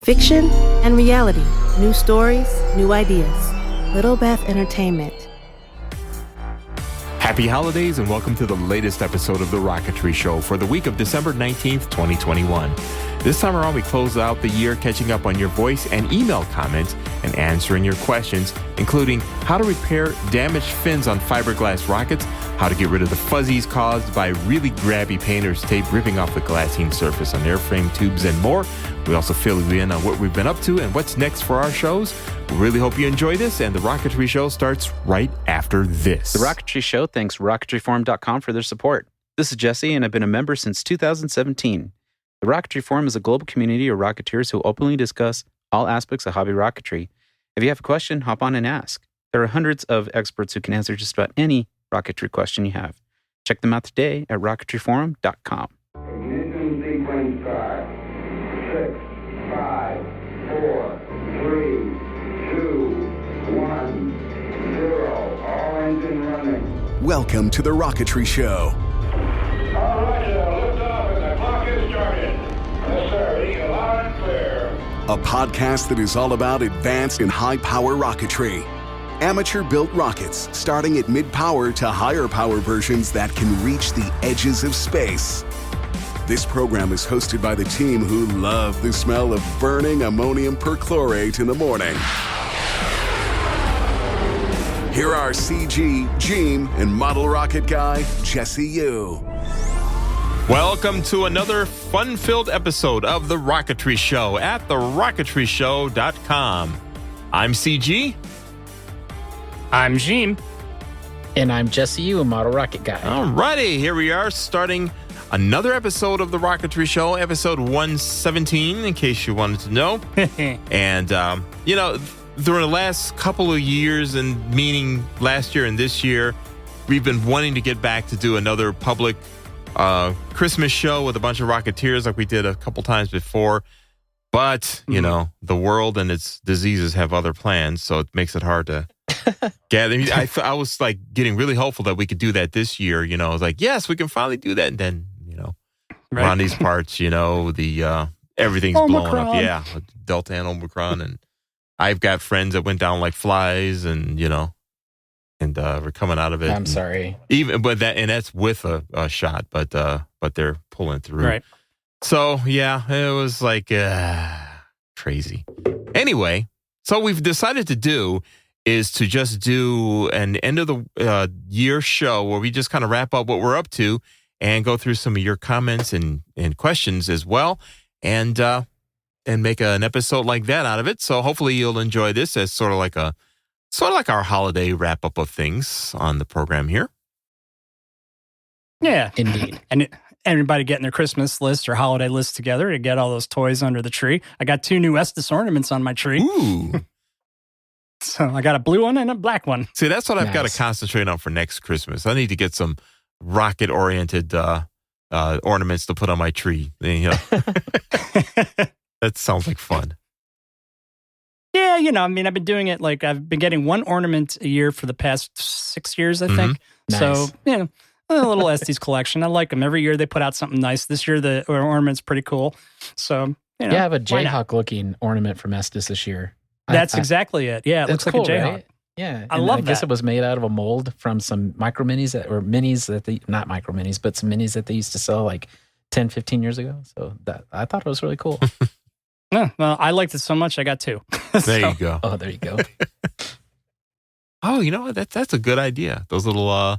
Fiction and reality. New stories, new ideas. Little Beth Entertainment. Happy holidays and welcome to the latest episode of The Rocketry Show for the week of December 19th, 2021. This time around, we close out the year catching up on your voice and email comments and answering your questions, including how to repair damaged fins on fiberglass rockets, how to get rid of the fuzzies caused by really grabby painter's tape ripping off the glassine surface on airframe tubes, and more. We also fill you in on what we've been up to and what's next for our shows. We really hope you enjoy this, and The Rocketry Show starts right after this. The Rocketry Show thanks TheRocketryForum.com for their support. This is Jesse, and I've been a member since 2017. The Rocketry Forum is a global community of Rocketeers who openly discuss all aspects of hobby rocketry. If you have a question, hop on and ask. There are hundreds of experts who can answer just about any rocketry question you have. Check them out today at RocketryForum.com. Ignition sequence start. 6, 5, 4, 3, 2, 1, 0. All engine running. Welcome to The Rocketry Show. All right, lift off and the clock is started. Yes, sir. Reading loud and clear. A podcast that is all about advanced and high-power rocketry. Amateur-built rockets, starting at mid-power to higher-power versions that can reach the edges of space. This program is hosted by the team who love the smell of burning ammonium perchlorate in the morning. Here are CG, Gene, and model rocket guy, Jesse Yu. Welcome to another fun-filled episode of The Rocketry Show at TheRocketryShow.com. I'm CG. I'm Gene. And I'm Jesse Yu, a model rocket guy. Alrighty, here we are starting another episode of The Rocketry Show, episode 117, in case you wanted to know. And, during the last couple of years, and meaning last year and this year, we've been wanting to get back to do another public Christmas show with a bunch of Rocketeers like we did a couple times before. But, the world and its diseases have other plans, so it makes it hard to gather. I was like getting really hopeful that we could do that this year. I was like, yes, we can finally do that. And then, around these parts, the everything's blowing up. Yeah, Delta and Omicron. And I've got friends that went down like flies and, we're coming out of it. I'm sorry. That's with a shot, but they're pulling through. Right. So, yeah, it was like crazy. Anyway, so what we've decided to do is to just do an end of the year show where we just kind of wrap up what we're up to and go through some of your comments and questions as well, and make an episode like that out of it. So hopefully you'll enjoy this as sort of like our holiday wrap up of things on the program here. Yeah, indeed. And everybody getting their Christmas list or holiday list together to get all those toys under the tree. I got 2 new Estes ornaments on my tree. Ooh. So I got a blue one and a black one. See, that's what I've got to concentrate on for next Christmas. I need to get some rocket-oriented ornaments to put on my tree. That sounds like fun. Yeah, I've been doing it like I've been getting 1 ornament a year for the past 6 years, I think. Nice. So, a little Estes collection. I like them. Every year they put out something nice. This year the ornament's pretty cool. So, I have a Jayhawk-looking ornament from Estes this year. That's exactly it. Yeah, it looks like cool, a Jayhawk. Right? Yeah. I love that. I guess it was made out of a mold from some micro minis not micro minis, but some minis that they used to sell like 10, 15 years ago. So I thought it was really cool. Yeah, well, I liked it so much I got 2. There you go. Oh, there you go. Oh, you know what? That's a good idea. Those little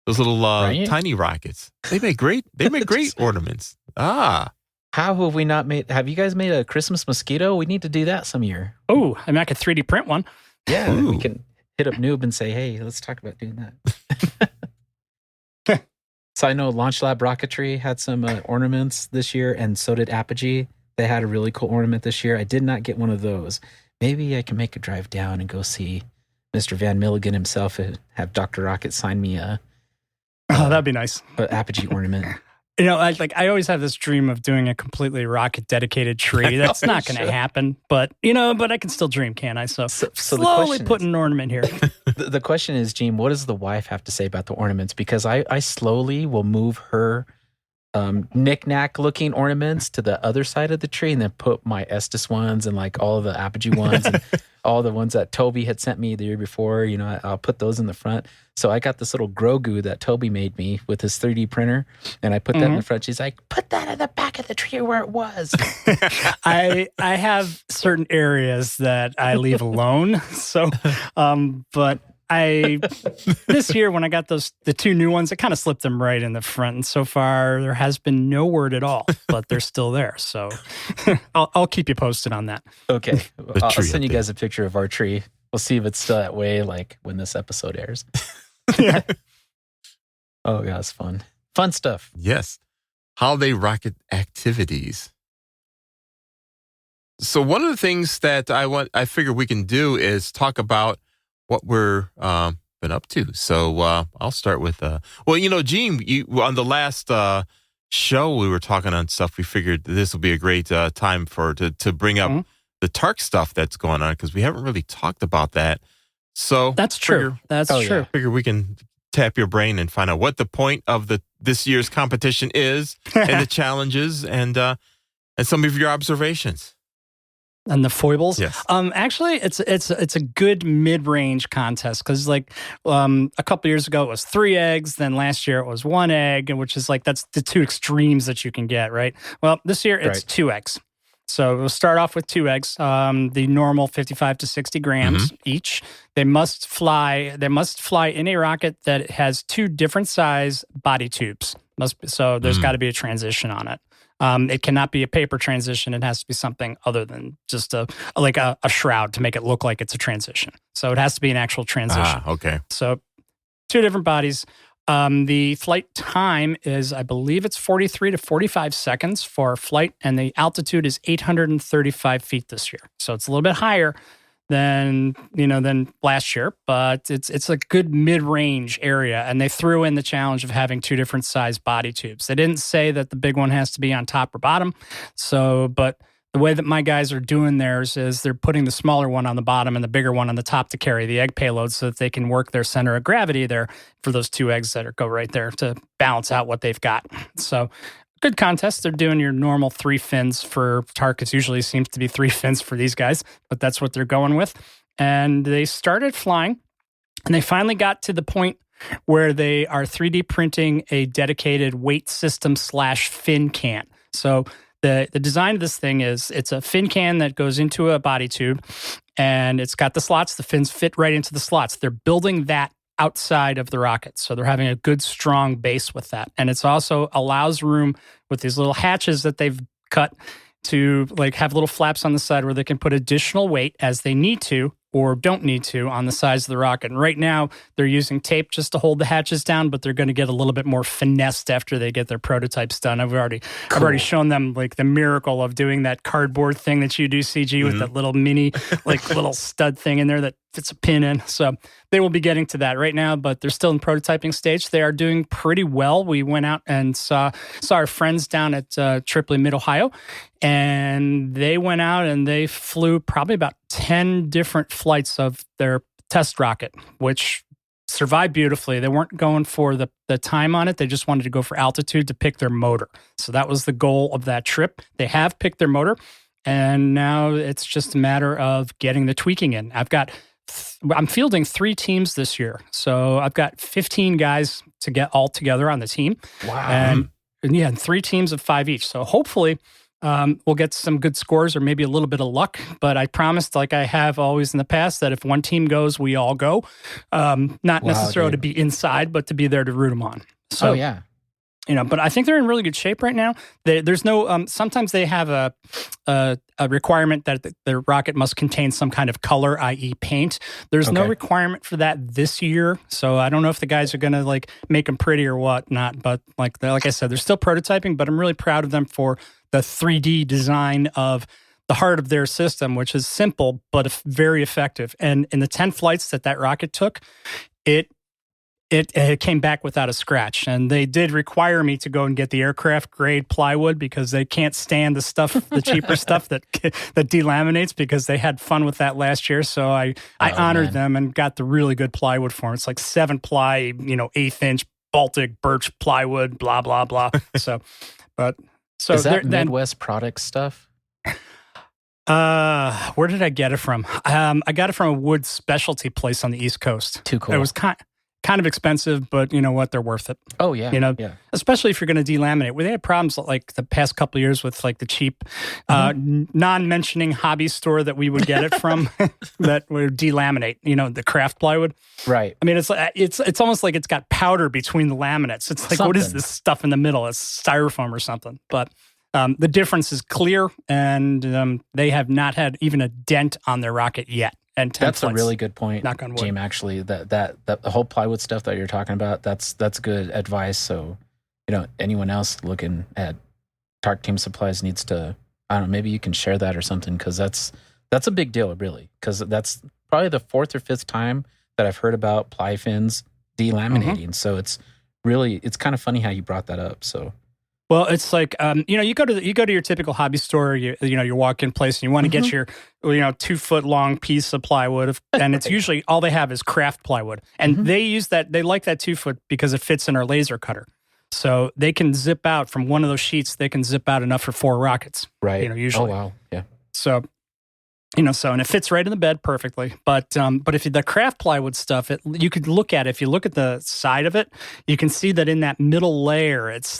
Right? tiny rockets. They make great ornaments. Ah. How have we not made? Have you guys made a Christmas mosquito? We need to do that some year. Oh, I could 3D print one. Yeah, Ooh. we can hit up Noob and say, hey, let's talk about doing that. So I know Launch Lab Rocketry had some ornaments this year, and so did Apogee. They had a really cool ornament this year. I did not get one of those. Maybe I can make a drive down and go see Mr. Van Milligan himself and have Dr. Rocket sign me a that'd be nice. Apogee ornament. I always have this dream of doing a completely rocket dedicated tree. That's not going to happen, but I can still dream, can't I? So slowly put an ornament here. The question is, Gene, what does the wife have to say about the ornaments? Because I slowly will move her knick-knack looking ornaments to the other side of the tree, and then put my Estes ones and like all of the apogee ones and all the ones that Toby had sent me the year before. I'll put those in the front. So I got this little Grogu that Toby made me with his 3D printer, and I put that in the front. She's like, put that in the back of the tree where it was. I have certain areas that I leave alone. So, but this year when I got the two new ones, I kind of slipped them right in the front. And so far there has been no word at all, but they're still there. So I'll keep you posted on that. Okay. I'll send you guys a picture of our tree. We'll see if it's still that way, like when this episode airs. Yeah. Oh, yeah, it's fun. Fun stuff. Yes. Holiday rocket activities. So one of the things that I figure we can do is talk about what we're been up to. So I'll start with Gene, on the last show we were talking on stuff. We figured this will be a great time to bring up the TARC stuff that's going on, because we haven't really talked about that. So that's true. That's true. Yeah. Figure we can tap your brain and find out what the point of this year's competition is and the challenges and some of your observations. And the foibles. Yes. Actually, it's a good mid-range contest, because a couple years ago it was 3 eggs, then last year it was 1 egg, which is that's the two extremes that you can get, right? Well, this year it's 2 eggs. So we'll start off with 2 eggs, the normal 55 to 60 grams each. They must fly in a rocket that has 2 different size body tubes. So there's got to be a transition on it. It cannot be a paper transition. It has to be something other than just a shroud to make it look like it's a transition. So it has to be an actual transition. Okay. So 2 different bodies. The flight time is, I believe it's 43 to 45 seconds for flight, and the altitude is 835 feet this year. So it's a little bit higher than last year, but it's a good mid-range area. And they threw in the challenge of having 2 different size body tubes. They didn't say that the big one has to be on top or bottom. So, but the way that my guys are doing theirs is they're putting the smaller one on the bottom and the bigger one on the top to carry the egg payload, so that they can work their center of gravity there for those 2 eggs that go right there to balance out what they've got. So good contest. They're doing your normal 3 fins for TARC. It usually seems to be 3 fins for these guys, but that's what they're going with. And they started flying, and they finally got to the point where they are 3D printing a dedicated weight system / fin can. So the design of this thing is it's a fin can that goes into a body tube, and it's got the slots. The fins fit right into the slots. They're building that outside of the rocket. So they're having a good, strong base with that. And it's also allows room with these little hatches that they've cut to have little flaps on the side where they can put additional weight as they need to or don't need to on the sides of the rocket. And right now they're using tape just to hold the hatches down, but they're going to get a little bit more finessed after they get their prototypes done. I've already shown them the miracle of doing that cardboard thing that you do, CG, with that little mini little stud thing in there that fits a pin in. So they will be getting to that right now, but they're still in prototyping stage. They are doing pretty well. We went out and saw our friends down at Tripoli, Mid-Ohio, and they went out and they flew probably about 10 different flights of their test rocket, which survived beautifully. They weren't going for the time on it. They just wanted to go for altitude to pick their motor. So that was the goal of that trip. They have picked their motor, and now it's just a matter of getting the tweaking in. I'm fielding 3 teams this year. So I've got 15 guys to get all together on the team. Wow. And 3 teams of 5 each. So hopefully we'll get some good scores or maybe a little bit of luck. But I promised, like I have always in the past, that if one team goes, we all go. Not necessarily to be inside, but to be there to root them on. So, yeah. But I think they're in really good shape right now. There's no, sometimes they have a requirement that the rocket must contain some kind of color, i.e. paint. There's no requirement for that this year. So I don't know if the guys are going to make them pretty or whatnot. But like I said, they're still prototyping, but I'm really proud of them for the 3D design of the heart of their system, which is simple, but very effective. And in the 10 flights that rocket took, it came back without a scratch. And they did require me to go and get the aircraft grade plywood because they can't stand the cheaper stuff that delaminates, because they had fun with that last year. So I honored them and got the really good plywood for them. It's 7 ply, 1/8 inch Baltic birch plywood, blah blah blah. So Is that then Midwest product stuff? where did I get it from? I got it from a wood specialty place on the East Coast. Too cool. It was kind of expensive, but you know what? They're worth it. Oh yeah. Yeah. Especially if you're going to delaminate. Well, they had problems like the past couple of years with like the cheap, non-mentioning hobby store that we would get it from that would delaminate. The craft plywood. Right. I mean, it's almost like it's got powder between the laminates. It's like, what is this stuff in the middle? It's styrofoam or something. But the difference is clear, and they have not had even a dent on their rocket yet. And that's a really good point, knock on wood. James. Actually, that the whole plywood stuff that you're talking about, that's good advice. So, anyone else looking at Tark Team Supplies needs to, I don't know, maybe you can share that or something, because that's a big deal, really, because that's probably the 4th or 5th time that I've heard about ply fins delaminating. So it's kind of funny how you brought that up. So. Well, it's like you go to your typical hobby store. You walk in place and you want to get your 2-foot long piece of plywood, and it's usually all they have is craft plywood, and they use that. They like that 2-foot because it fits in our laser cutter, so they can zip out from one of those sheets. They can zip out enough for 4 rockets, right? Usually. Oh wow, yeah. So. And it fits right in the bed perfectly. But if the craft plywood stuff, you could look at it. If you look at the side of it, you can see that in that middle layer, it's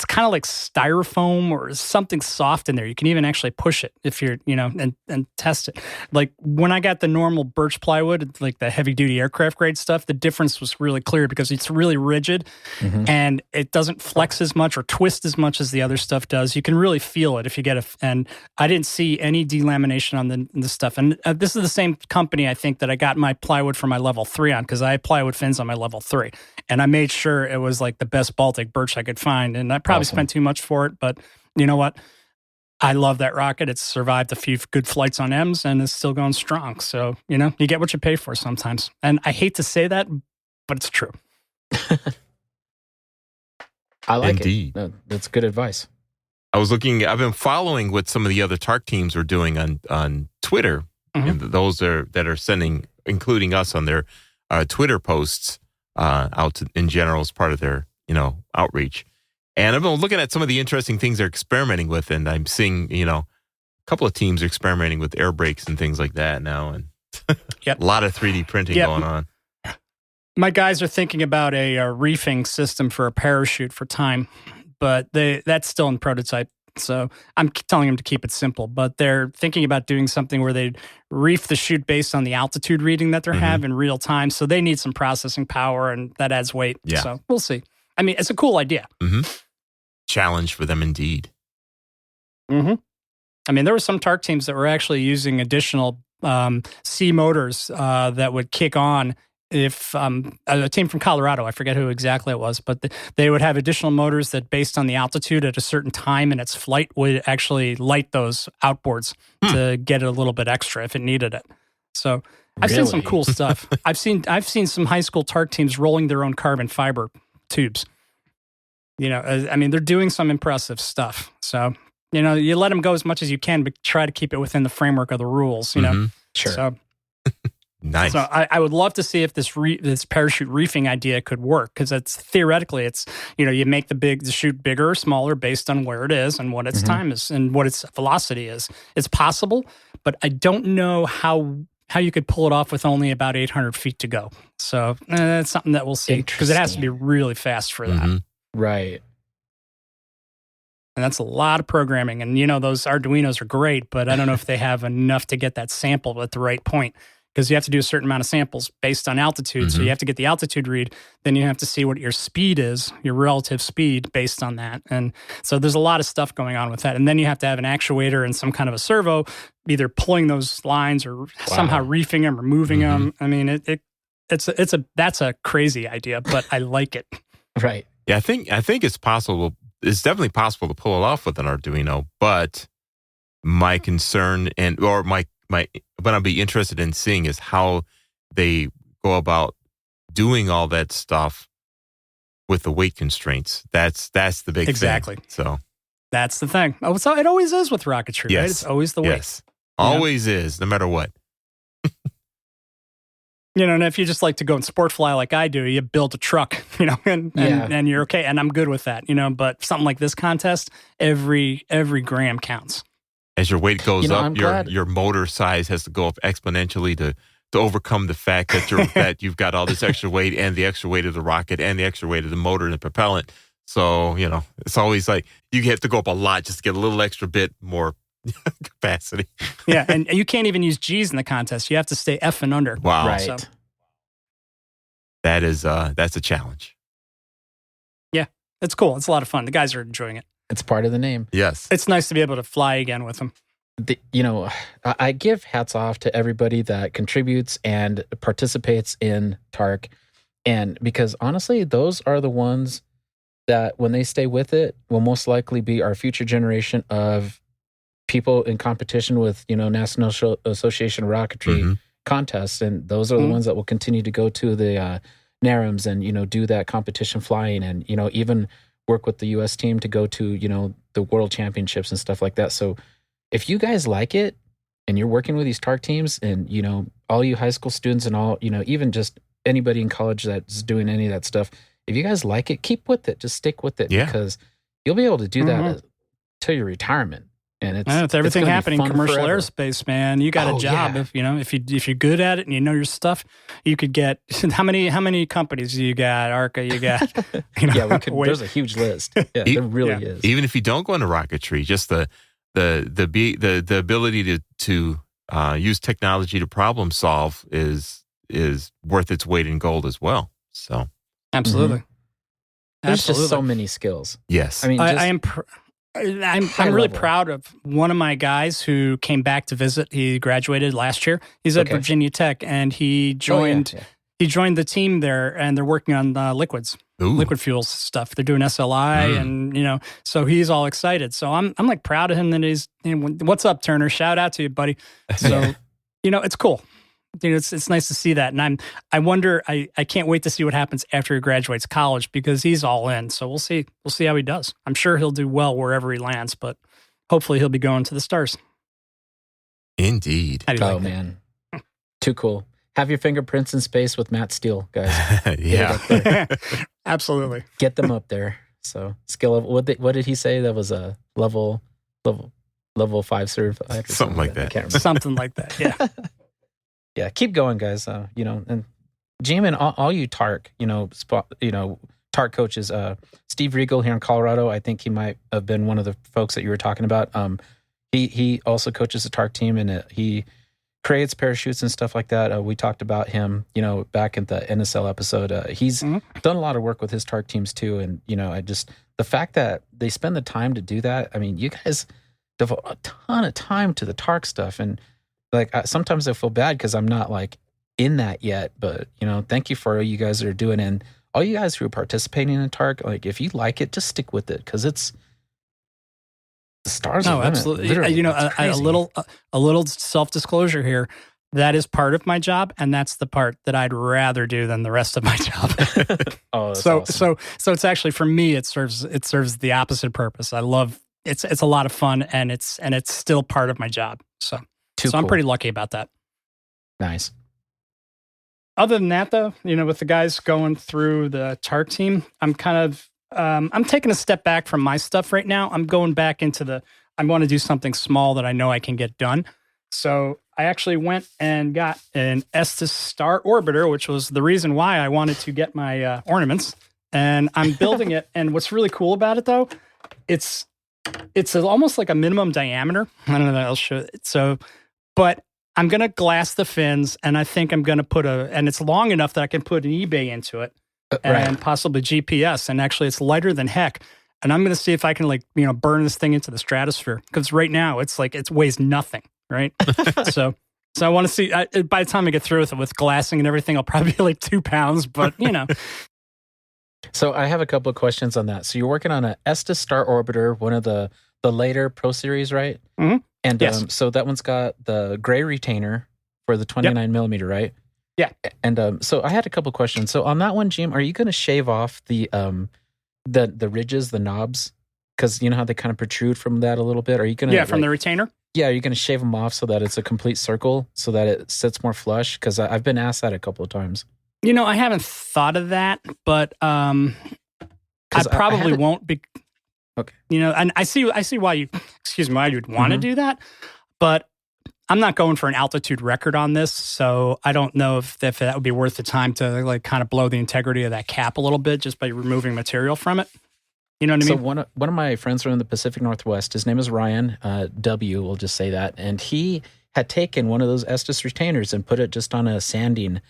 kind of like styrofoam or something soft in there. You can even actually push it if you're, and test it. Like when I got the normal birch plywood, like the heavy duty aircraft grade stuff, the difference was really clear because it's really rigid and it doesn't flex as much or twist as much as the other stuff does. You can really feel it if you get and I didn't see any delamination on the stuff. And this is the same company, I think, that I got my plywood for my level 3 on, because I have plywood fins on my level 3. And I made sure it was like the best Baltic birch I could find. And I probably spent too much for it, but you know what? I love that rocket. It's survived a few good flights on M's and is still going strong. So, you get what you pay for sometimes. And I hate to say that, but it's true. I like Indeed. it. That's good advice. I've been following what some of the other Tark teams are doing on Twitter, and those that are sending, including us, on their Twitter posts out in general as part of their, outreach. And I've been looking at some of the interesting things they're experimenting with, and I'm seeing, a couple of teams are experimenting with air brakes and things like that now, and a lot of 3D printing going on. My guys are thinking about a reefing system for a parachute for time, but that's still in prototype. So I'm telling them to keep it simple, but they're thinking about doing something where they reef the chute based on the altitude reading that they have in real time. So they need some processing power, and that adds weight. Yeah. So we'll see. I mean, it's a cool idea. Challenge for them indeed. I mean, there were some Tark teams that were actually using additional C motors that would kick on if a team from Colorado, I forget who exactly it was, but they would have additional motors that, based on the altitude at a certain time in its flight, would actually light those outboards to get it a little bit extra if it needed it. So I've seen some cool stuff. I've seen some high school Tark teams rolling their own carbon fiber tubes. I mean, they're doing some impressive stuff. So, you let them go as much as you can, but try to keep it within the framework of the rules, Sure. So, nice. So I would love to see if this parachute reefing idea could work, because theoretically, you make the chute bigger or smaller based on where it is and what its time is and what its velocity is. It's possible, but I don't know how you could pull it off with only about 800 feet to go. So that's something that we'll see, because it has to be really fast for that. Right. And that's a lot of programming. And, those Arduinos are great, but I don't know if they have enough to get that sample at the right point, because you have to do a certain amount of samples based on altitude. So you have to get the altitude read. Then you have to see what your speed is, your relative speed based on that. And so there's a lot of stuff going on with that. And then you have to have an actuator and some kind of a servo, either pulling those lines or somehow reefing them or moving them. I mean, that's a crazy idea, but I like it. Right. Yeah, I think it's possible. It's definitely possible to pull it off with an Arduino, but my concern what I'd be interested in seeing is how they go about doing all that stuff with the weight constraints. That's the big thing. So that's the thing. Oh, so it always is with rocketry, right? It's always the weight. Yes, always is, no matter what. And if you just like to go and sport fly like I do, you build a truck, and you're okay. And I'm good with that, But something like this contest, every gram counts. As your weight goes up, glad- your motor size has to go up exponentially to overcome the fact that that you've got all this extra weight and the extra weight of the rocket and the extra weight of the motor and the propellant. So, it's always like you have to go up a lot just to get a little extra bit more capacity. Yeah, and you can't even use G's in the contest. You have to stay F and under. Wow. Right. So, that's a challenge. yeah, it's cool. It's a lot of fun. The guys are enjoying it. It's part of the name. Yes. It's nice to be able to fly again with them. I give hats off to everybody that contributes and participates in TARC. And because honestly, those are the ones that when they stay with it will most likely be our future generation of people in competition with, National Association of Rocketry contests. And those are the ones that will continue to go to the NARAMs and, do that competition flying and, even work with the U.S. team to go to, the world championships and stuff like that. So if you guys like it and you're working with these TARC teams and, all you high school students and all, even just anybody in college that's doing any of that stuff, if you guys like it, keep with it. Just stick with it because you'll be able to do that till your retirement. And with everything happening in commercial forever. airsppace, man, you got a job. Yeah. If you're good at it and you know your stuff, you could get how many companies you got? ARCA, you got. Yeah, we could. There's a huge list. Yeah, there really is. Even if you don't go into rocketry, just the ability to use technology to problem solve is worth its weight in gold as well. So absolutely, there's just so many skills. Yes, I mean, I'm really proud of one of my guys who came back to visit. He graduated last year. He's at Virginia Tech, and he joined he joined the team there, and they're working on liquids, liquid fuels stuff. They're doing SLI, and so he's all excited. So I'm like proud of him that he's. What's up, Turner? Shout out to you, buddy. So it's cool. It's nice to see that, and I wonder. I can't wait to see what happens after he graduates college because he's all in. So we'll see how he does. I'm sure he'll do well wherever he lands, but hopefully he'll be going to the stars. Indeed. Man, too cool. Have your fingerprints in space with Matt Steele, guys. Yeah, absolutely. Get them up there. So skill of what did he say? That was a level 5 certified, or something like that. I can't remember. Something like that. Yeah. Yeah, keep going, guys. And Jim and all you TARC, TARC coaches. Steve Riegel here in Colorado. I think he might have been one of the folks that you were talking about. He also coaches the TARC team, and he creates parachutes and stuff like that. We talked about him, back in the NSL episode. He's done a lot of work with his TARC teams too, and the fact that they spend the time to do that. I mean, you guys devote a ton of time to the TARC stuff, and sometimes I feel bad because I'm not in that yet, but thank you for all you guys that are doing, and all you guys who are participating in TARC. If you like it, just stick with it because it's the stars. No, absolutely. A little self-disclosure here. That is part of my job, and that's the part that I'd rather do than the rest of my job. Awesome. So it's actually for me, it serves the opposite purpose. I love it's a lot of fun, and it's still part of my job. So I'm pretty lucky about that. Nice. Other than that, though, with the guys going through the TARC team, I'm kind of I'm taking a step back from my stuff right now. I'm going back into I want to do something small that I know I can get done. So I actually went and got an Estes Star Orbiter, which was the reason why I wanted to get my ornaments. And I'm building it. And what's really cool about it, though, it's almost like a minimum diameter. I don't know that I'll show it. So, but I'm going to glass the fins, and I think I'm going to and it's long enough that I can put an eBay into it and possibly GPS. And actually, it's lighter than heck. And I'm going to see if I can burn this thing into the stratosphere, because right now it weighs nothing, right? So I want to see. By the time I get through with glassing and everything, I'll probably be 2 pounds. But So I have a couple of questions on that. So you're working on an Estes Star Orbiter, one of the later Pro Series, right? Mm-hmm. And yes. So that one's got the gray retainer for the 29 millimeter, right? Yeah. And so I had a couple of questions. So on that one, Jim, are you going to shave off the ridges, the knobs? Because you know how they kind of protrude from that a little bit. Are you going to? Yeah, from the retainer. Yeah, are you going to shave them off so that it's a complete circle so that it sits more flush? Because I've been asked that a couple of times. I haven't thought of that, but I probably won't be. Okay. And I see why why you'd want to do that, but I'm not going for an altitude record on this, so I don't know if that would be worth the time to like kind of blow the integrity of that cap a little bit just by removing material from it. You know what I mean? So one of my friends from the Pacific Northwest, his name is Ryan W. We'll just say that, and he had taken one of those Estes retainers and put it just on a sanding,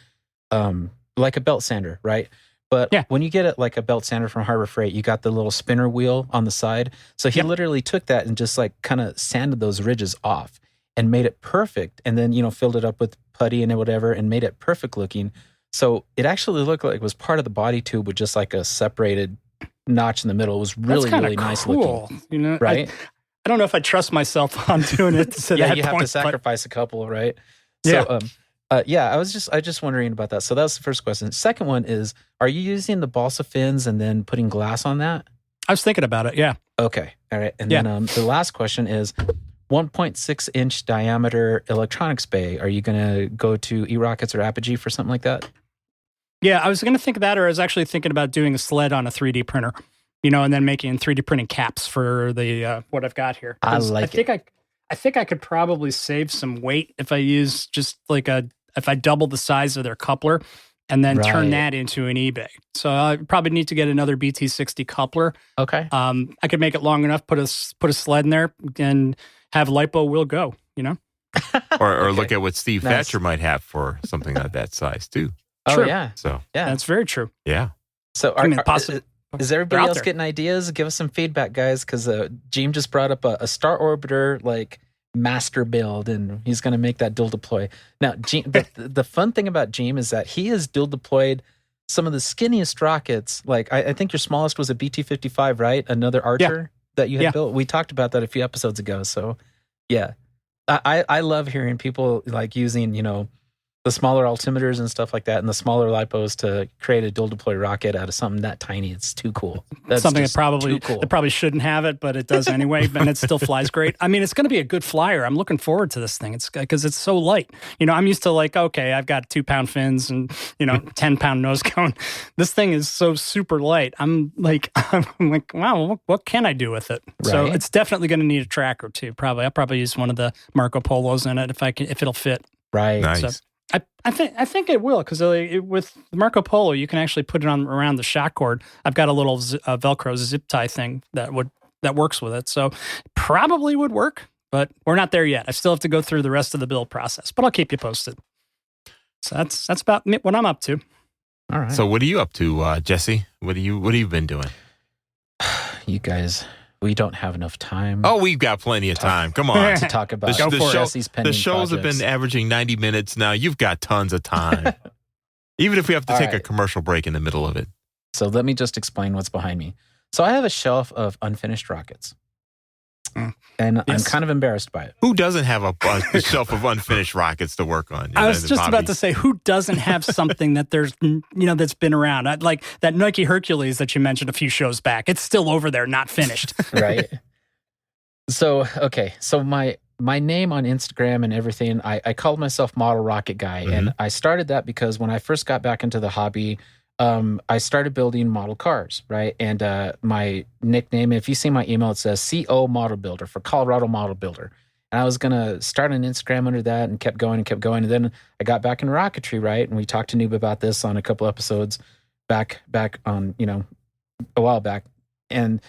like a belt sander, right? But when you get it like a belt sander from Harbor Freight, you got the little spinner wheel on the side. So he literally took that and just like kind of sanded those ridges off and made it perfect. And then, filled it up with putty and whatever and made it perfect looking. So it actually looked like it was part of the body tube with just like a separated notch in the middle. It was really, really nice looking. Right? I don't know if I trust myself on doing it to that you have to sacrifice a couple, right? So, I was just wondering about that. So that was the first question. Second one is, are you using the balsa fins and then putting glass on that? I was thinking about it, yeah. Okay, all right. And then the last question is, 1.6-inch diameter electronics bay. Are you going to go to eRockets or Apogee for something like that? Yeah, I was going to think of that, or I was actually thinking about doing a sled on a 3D printer, and then making 3D printing caps for the what I've got here. I think I could probably save some weight if I use just if I double the size of their coupler and then turn that into an eBay. So I probably need to get another BT60 coupler. Okay. I could make it long enough, put a sled in there and have lipo will go, Or look at what Steve Thatcher might have for something of that size too. True. Oh yeah. So that's very true. Yeah. So is everybody else getting ideas? Give us some feedback, guys, because Jeem just brought up a Star Orbiter like master build, and he's going to make that dual deploy. Now, the fun thing about Jeem is that he has dual deployed some of the skinniest rockets. Like I think your smallest was a BT-55, right? Another Archer that you had built. We talked about that a few episodes ago. So yeah, I love hearing people like using the smaller altimeters and stuff like that, and the smaller lipos to create a dual deploy rocket out of something that tiny. It's too cool. That's something that probably shouldn't have it, but it does anyway, and it still flies great. I mean, it's going to be a good flyer. I'm looking forward to this thing. It's because it's so light. I'm used to I've got 2-pound fins and 10-pound nose cone. This thing is so super light. I'm like, wow, what can I do with it? Right. So it's definitely going to need a track or two. I'll probably use one of the Marco Polos in it if it'll fit. Right. Nice. So, I think it will, because with the Marco Polo you can actually put it on around the shock cord. I've got a little Velcro zip tie thing that works with it, so probably would work. But we're not there yet. I still have to go through the rest of the build process, but I'll keep you posted. So that's about what I'm up to. All right. So what are you up to, Jesse? What have you been doing? You guys. We don't have enough time. Oh, we've got plenty of time. Come on. To talk about the shows have been averaging 90 minutes now. You've got tons of time. Even if we have to take a commercial break in the middle of it. So let me just explain what's behind me. So I have a shelf of unfinished rockets. And I'm kind of embarrassed by it. Who doesn't have a shelf of unfinished rockets to work on? I was just about to say, who doesn't have something that that's been around? Like that Nike Hercules that you mentioned a few shows back. It's still over there, not finished. Right. So, okay. So my name on Instagram and everything, I called myself Model Rocket Guy. Mm-hmm. And I started that because when I first got back into the hobby, I started building model cars, right? And my nickname, if you see my email, it says CO Model Builder for Colorado Model Builder. And I was going to start an Instagram under that and kept going. And then I got back in rocketry, right? And we talked to Noob about this on a couple episodes back on, a while back. And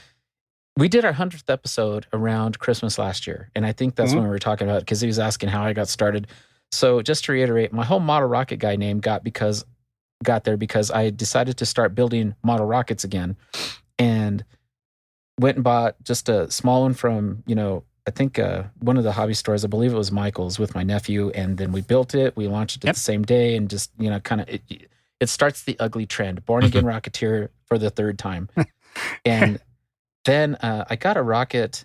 we did our 100th episode around Christmas last year. And I think that's when we were talking about it, because he was asking how I got started. So just to reiterate, my whole Model Rocket Guy name got there because I decided to start building model rockets again, and went and bought just a small one from, I think one of the hobby stores, I believe it was Michael's, with my nephew. And then we built it. We launched it the same day, and just, kind of, it starts the ugly trend. Born again Rocketeer for the third time. And then I got a rocket,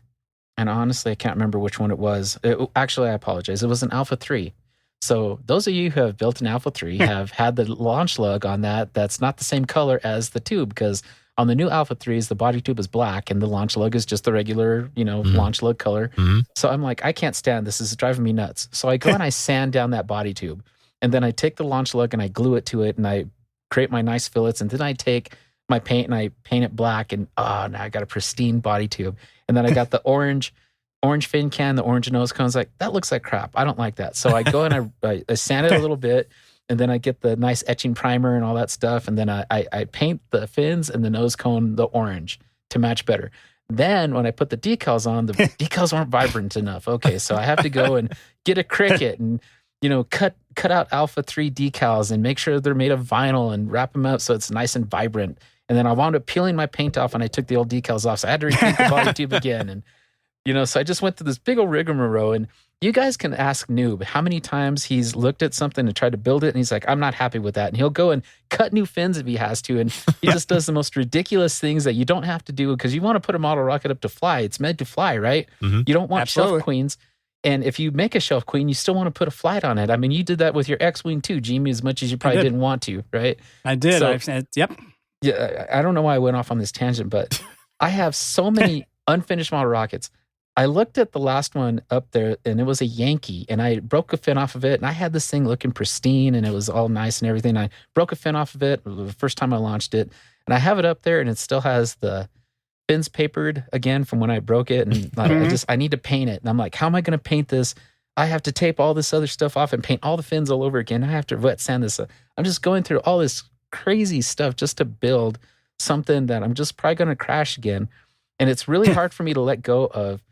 and honestly, I can't remember which one it was. Actually, I apologize. It was an Alpha 3. So those of you who have built an Alpha 3 have had the launch lug on that. That's not the same color as the tube, because On the new Alpha 3s, the body tube is black and the launch lug is just the regular, launch lug color. So I'm like, I can't stand this. This is driving me nuts. So I go and I sand down that body tube. And then I take the launch lug and I glue it to it and I create my nice fillets. And then I take my paint and I paint it black. And now I got a pristine body tube. And then I got the orange fin can, the orange nose cones. Like, that looks like crap. I don't like that. So I go and I sand it a little bit. And then I get the nice etching primer and all that stuff. And then I paint the fins and the nose cone the orange to match better. Then when I put the decals on, the decals aren't vibrant enough. Okay, so I have to go and get a Cricut and cut out Alpha 3 decals and make sure they're made of vinyl and wrap them up so it's nice and vibrant. And then I wound up peeling my paint off and I took the old decals off. So I had to repeat the body tube again. And so I just went through this big old rigmarole. And you guys can ask Noob how many times he's looked at something and tried to build it. And he's like, I'm not happy with that. And he'll go and cut new fins if he has to. And he just does the most ridiculous things that you don't have to do because you want to put a model rocket up to fly. It's meant to fly, right? You don't want shelf queens. And if you make a shelf queen, you still want to put a flight on it. I mean, you did that with your X-Wing too, Jamie, as much as you probably didn't want to, right? I did. So, yep. Yeah, I don't know why I went off on this tangent, but I have so many unfinished model rockets. I looked at the last one up there, and it was a Yankee, and I broke a fin off of it, and I had this thing looking pristine, and it was all nice and everything. I broke a fin off of it the first time I launched it, and I have it up there, and it still has the fins papered again from when I broke it, and I need to paint it. And I'm like, how am I going to paint this? I have to tape all this other stuff off and paint all the fins all over again. I have to wet sand this. I'm just going through all this crazy stuff just to build something that I'm just probably going to crash again. And it's really hard for me to let go of,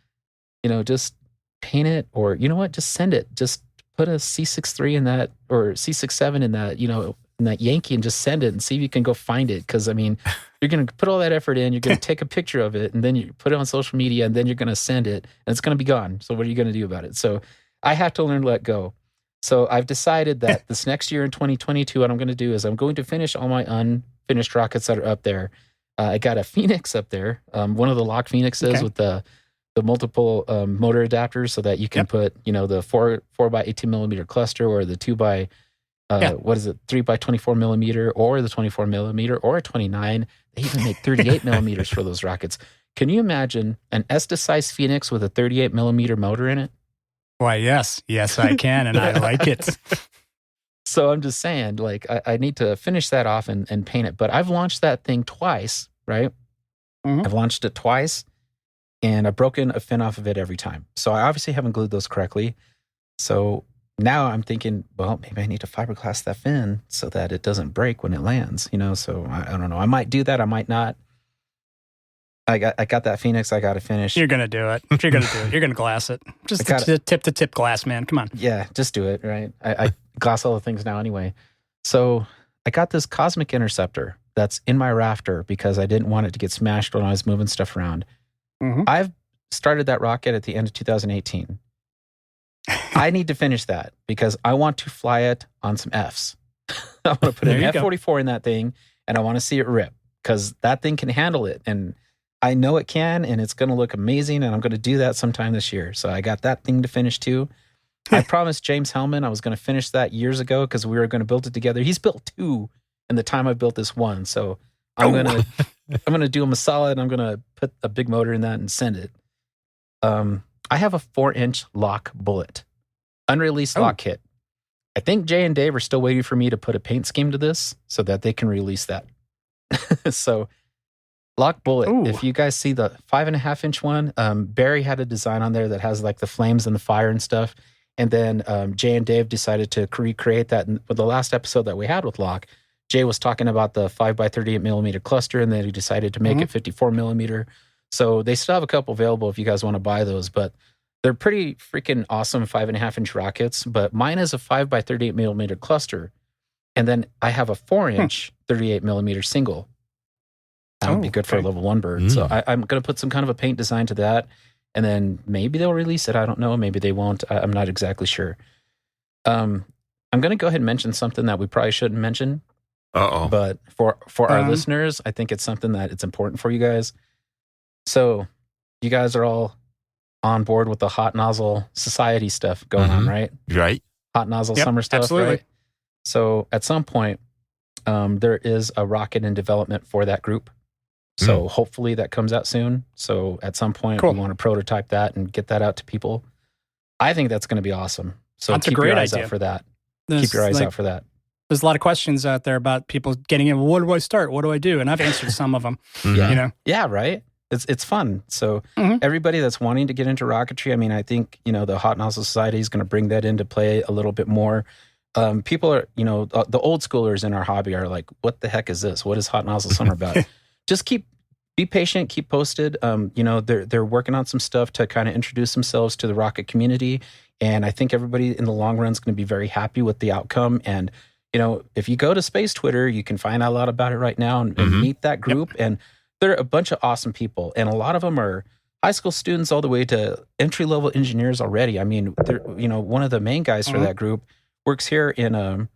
just paint it or, just send it. Just put a C63 in that or C67 in that, in that Yankee and just send it and see if you can go find it. Because, I mean, you're going to put all that effort in, you're going to take a picture of it, and then you put it on social media, and then you're going to send it, and it's going to be gone. So what are you going to do about it? So I have to learn to let go. So I've decided that this next year in 2022, what I'm going to do is I'm going to finish all my unfinished rockets that are up there. I got a Phoenix up there, one of the lock Phoenixes with the multiple motor adapters so that you can put, the 4 by 18 millimeter cluster or the 2 by 3 by 24 millimeter or the 24 millimeter or a 29. They even make 38 millimeters for those rockets. Can you imagine an Estes-sized Phoenix with a 38 millimeter motor in it? Why, yes. Yes, I can, and I like it. So I'm just saying, like, I need to finish that off and paint it. But I've launched that thing twice, right? I've launched it twice, and I've broken a fin off of it every time. So I obviously haven't glued those correctly. So now I'm thinking, well, maybe I need to fiberglass that fin so that it doesn't break when it lands, So I don't know. I might do that. I might not. I got that Phoenix. I got to finish. You're going to do it. You're going to do it. You're going to glass it. Just tip glass, man. Come on. Yeah, just do it, right? I glass all the things now anyway. So I got this Cosmic Interceptor that's in my rafter because I didn't want it to get smashed when I was moving stuff around. I've started that rocket at the end of 2018. I need to finish that because I want to fly it on some Fs. I want to put an F-44 in that thing, and I want to see it rip because that thing can handle it. And I know it can, and it's going to look amazing, and I'm going to do that sometime this year. So I got that thing to finish too. I promised James Hellman I was going to finish that years ago because we were going to build it together. He's built 2 in the time I built this one. So I'm going to do him a solid. I'm going to put a big motor in that and send it. I have a 4-inch lock bullet, unreleased lock kit. I think Jay and Dave are still waiting for me to put a paint scheme to this so that they can release that. So lock bullet. If you guys see the 5.5-inch one, Barry had a design on there that has like the flames and the fire and stuff. And then Jay and Dave decided to recreate that. And with the last episode that we had with Locke, Jay was talking about the 5 by 38 millimeter cluster, and then he decided to make it 54 millimeter. So they still have a couple available if you guys want to buy those, but they're pretty freaking awesome 5.5-inch rockets. But mine is a 5 by 38 millimeter cluster, and then I have a 4-inch 38 millimeter single. That would be good for a level 1 bird. So I'm going to put some kind of a paint design to that, and then maybe they'll release it. I don't know. Maybe they won't. I'm not exactly sure. I'm going to go ahead and mention something that we probably shouldn't mention. But for our listeners, I think it's something that it's important for you guys. So you guys are all on board with the hot nozzle society stuff going on, right? Right. Hot nozzle summer stuff, absolutely. Right? So at some point, there is a rocket in development for that group. So hopefully that comes out soon. So at some point Cool. we want to prototype that and get that out to people. I think that's going to be awesome. So That's a keep great your eyes idea. out for that. There's, Keep your eyes like, out for that. There's a lot of questions out there about people getting in. Well, what do I start? What do I do? And I've answered some of them. Yeah. You know, Yeah, right. It's fun. So Mhm. everybody that's wanting to get into rocketry, I mean, I think, the Hot Nozzle Society is going to bring that into play a little bit more. People are, the old schoolers in our hobby are like, what the heck is this? What is Hot Nozzle Summer about? Just be patient, keep posted. They're working on some stuff to kind of introduce themselves to the rocket community. And I think everybody in the long run is going to be very happy with the outcome. And, if you go to Space Twitter, you can find out a lot about it right now and meet that group. Yep. And they're a bunch of awesome people. And a lot of them are high school students all the way to entry-level engineers already. I mean, they're, one of the main guys for that group works here in,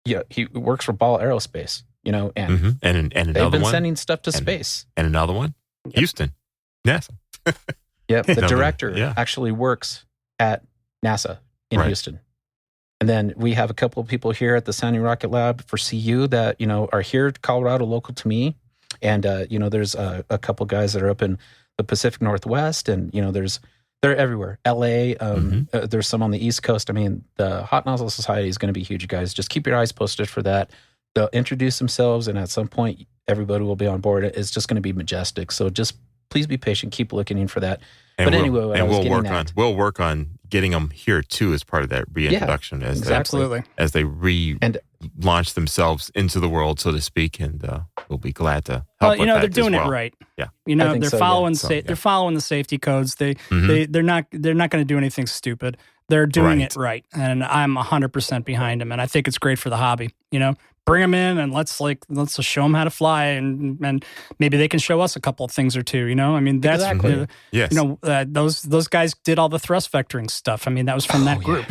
he works for Ball Aerospace, and and another they've been one, sending stuff to space. And another one, Houston, NASA. Yep, the Another- director yeah. actually works at NASA in Houston. And then we have a couple of people here at the Sounding Rocket Lab for CU that, are here to Colorado, local to me. And, there's a couple guys that are up in the Pacific Northwest, and, they're everywhere. LA, there's some on the East Coast. I mean, the Hot Nozzle Society is going to be huge, guys. Just keep your eyes posted for that. They'll introduce themselves, and at some point, everybody will be on board. It's just going to be majestic. So just please be patient. Keep looking for that. And but anyway, what I was getting at, we'll work on getting them here too as part of that reintroduction as Absolutely. as they launch themselves into the world, so to speak, and we'll be glad to help. Well, with that they're doing as well. it right. Yeah, They're following they're following the safety codes. They're not going to do anything stupid. They're doing it right, and I'm 100% behind them. And I think it's great for the hobby. Bring them in and let's just show them how to fly, and maybe they can show us a couple of things or two. I mean, that's yes. Those guys did all the thrust vectoring stuff. I mean, that was from that group.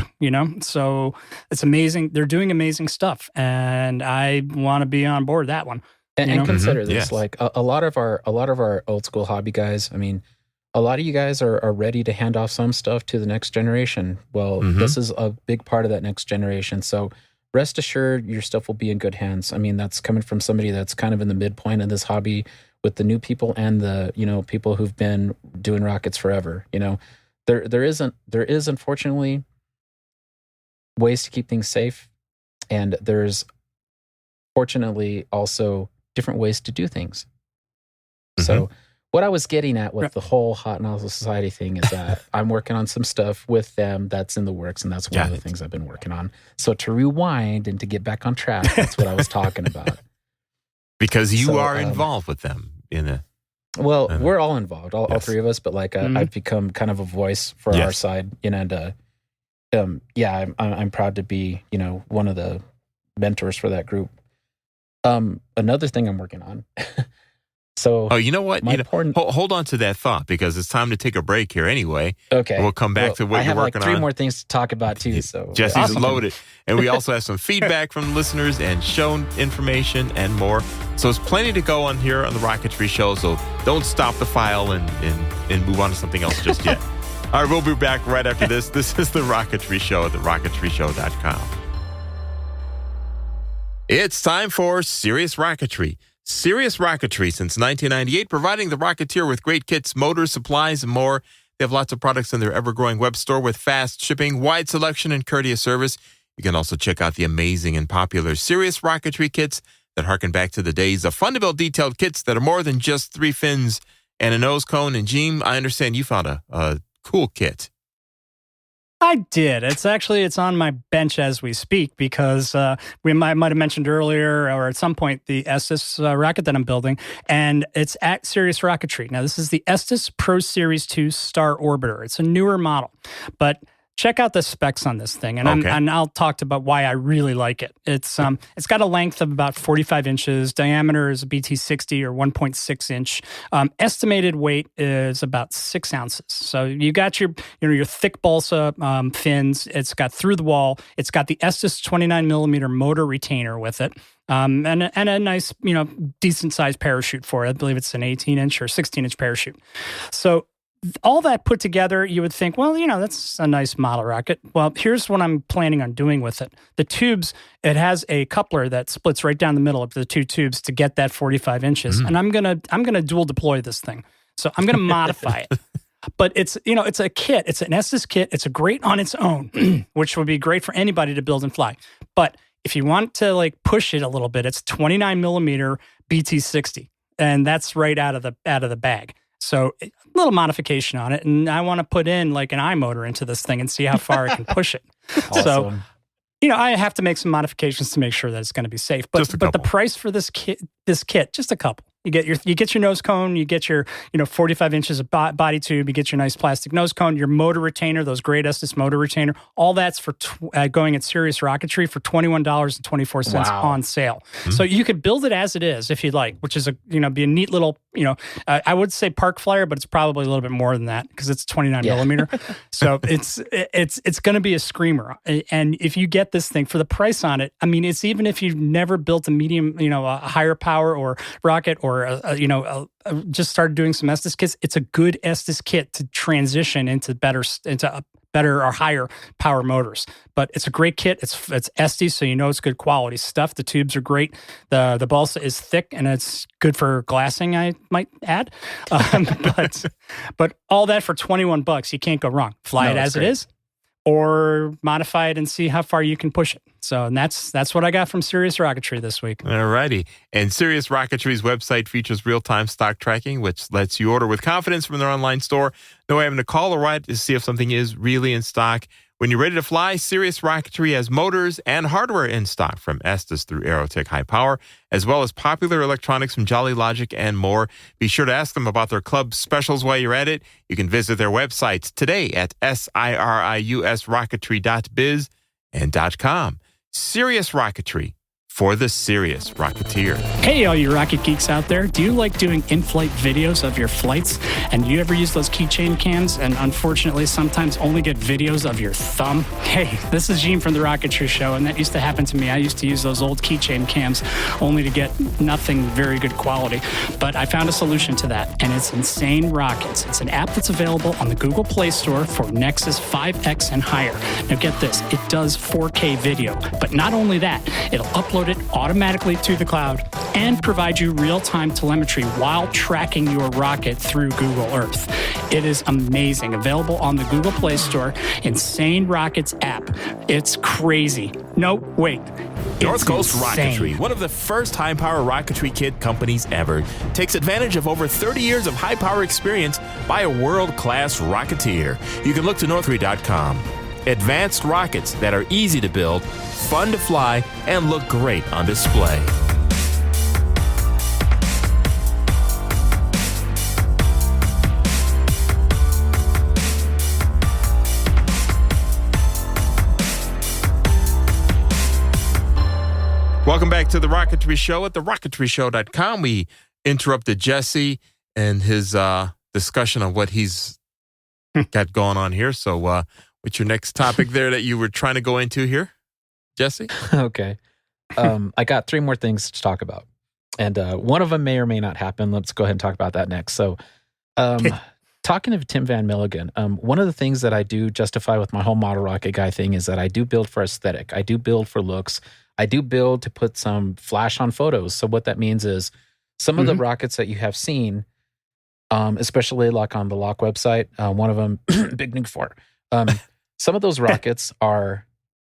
So it's amazing. They're doing amazing stuff, and I want to be on board that one. And consider this, Yes. like a lot of our old school hobby guys. I mean, a lot of you guys are ready to hand off some stuff to the next generation. Well, this is a big part of that next generation. So rest assured, your stuff will be in good hands. I mean, that's coming from somebody that's kind of in the midpoint of this hobby with the new people and the people who've been doing rockets forever. There is unfortunately ways to keep things safe, and there's fortunately also different ways to do things. So what I was getting at with the whole Hot Nozzle Society thing is that I'm working on some stuff with them that's in the works, and that's one of the things I've been working on. So to rewind and to get back on track, that's what I was talking about. Because you are involved with them in a. Well, we're all involved, all three of us, but like I've become kind of a voice for our side, and I'm proud to be, one of the mentors for that group. Another thing I'm working on. So, you know what? Hold on to that thought, because it's time to take a break here anyway. Okay. We'll come back to what you're working on. I have 3 more things to talk about too. So Jesse's loaded. And we also have some feedback from listeners and show information and more. So it's plenty to go on here on the Rocketry Show. So don't stop the file and move on to something else just yet. All right, we'll be back right after this. This is The Rocketry Show at TheRocketryShow.com. It's time for Serious Rocketry. Serious Rocketry since 1998, providing the Rocketeer with great kits, motors, supplies, and more. They have lots of products in their ever-growing web store with fast shipping, wide selection, and courteous service. You can also check out the amazing and popular Serious Rocketry kits that harken back to the days of fun-to-build detailed kits that are more than just 3 fins and a nose cone. And Jeem, I understand you found a cool kit. I did. It's on my bench as we speak, because we might have mentioned earlier or at some point the Estes rocket that I'm building, and it's at Serious Rocketry. Now, this is the Estes Pro Series 2 Star Orbiter. It's a newer model, but check out the specs on this thing, and I'll talk about why I really like it. It's got a length of about 45 inches. Diameter is a BT60 or 1.6 inch. Estimated weight is about 6 ounces. So you got your thick balsa fins. It's got through the wall. It's got the Estes 29 millimeter motor retainer with it. And a nice, decent sized parachute for it. I believe it's an 18 inch or 16 inch parachute. So all that put together, you would think, well, that's a nice model rocket. Well, here's what I'm planning on doing with it. The tubes, it has a coupler that splits right down the middle of the two tubes to get that 45 inches. And I'm gonna dual deploy this thing. So I'm gonna modify it. But it's a kit. It's an Estes kit. It's a great on its own, which would be great for anybody to build and fly. But if you want to like push it a little bit, it's 29 millimeter BT60, and that's right out of the bag. So a little modification on it, and I want to put in like an iMotor into this thing and see how far I can push it. Awesome. So, I have to make some modifications to make sure that it's going to be safe. But the price for this kit, just a couple. You get your nose cone, you get your 45 inches of body tube, you get your nice plastic nose cone, your motor retainer, those great Estes motor retainer. All that's for going at Serious Rocketry for $21.24 on sale. Mm-hmm. So you could build it as it is if you'd like, which is be a neat little I would say park flyer, but it's probably a little bit more than that because it's 29 millimeter. So it's going to be a screamer. And if you get this thing for the price on it, I mean, it's even if you've never built a medium, a higher power or rocket or just started doing some Estes kits, it's a good Estes kit to transition into better or higher power motors. But it's a great kit. It's Estes, so it's good quality stuff. The tubes are great. The balsa is thick, and it's good for glassing, I might add. But all that for $21, you can't go wrong. Fly it as it is, or modify it and see how far you can push it. So, and that's what I got from Serious Rocketry this week. All righty. And Serious Rocketry's website features real-time stock tracking, which lets you order with confidence from their online store. No having to call or write to see if something is really in stock. When you're ready to fly, Serious Rocketry has motors and hardware in stock from Estes through Aerotech High Power, as well as popular electronics from Jolly Logic and more. Be sure to ask them about their club specials while you're at it. You can visit their websites today at siriusrocketry.biz and .com. Serious Rocketry, for the serious Rocketeer. Hey, all you rocket geeks out there. Do you like doing in-flight videos of your flights? And do you ever use those keychain cams and unfortunately sometimes only get videos of your thumb? Hey, this is Gene from The Rocketry Show, and that used to happen to me. I used to use those old keychain cams only to get nothing very good quality. But I found a solution to that, and it's Insane Rockets. It's an app that's available on the Google Play Store for Nexus 5X and higher. Now get this, it does 4K video. But not only that, it'll upload it automatically to the cloud and provide you real-time telemetry while tracking your rocket through Google Earth. It is amazing. Available on the Google Play Store, Insane Rockets app. It's crazy. No, wait. North Coast Rocketry, one of the first high-power rocketry kit companies ever, takes advantage of over 30 years of high-power experience by a world-class rocketeer. You can look to northry.com. Advanced rockets that are easy to build, fun to fly, and look great on display. Welcome back to The Rocketry Show at TheRocketryShow.com. We interrupted Jesse and his discussion of what he's got going on here. So what's your next topic there that you were trying to go into here, Jesse? Okay. I got 3 more things to talk about. And one of them may or may not happen. Let's go ahead and talk about that next. So talking to Tim Van Milligan, one of the things that I do justify with my whole model rocket guy thing is that I do build for aesthetic. I do build for looks. I do build to put some flash on photos. So what that means is some of the rockets that you have seen, especially like on the Lock website, one of them, Big Nuke 4, some of those rockets are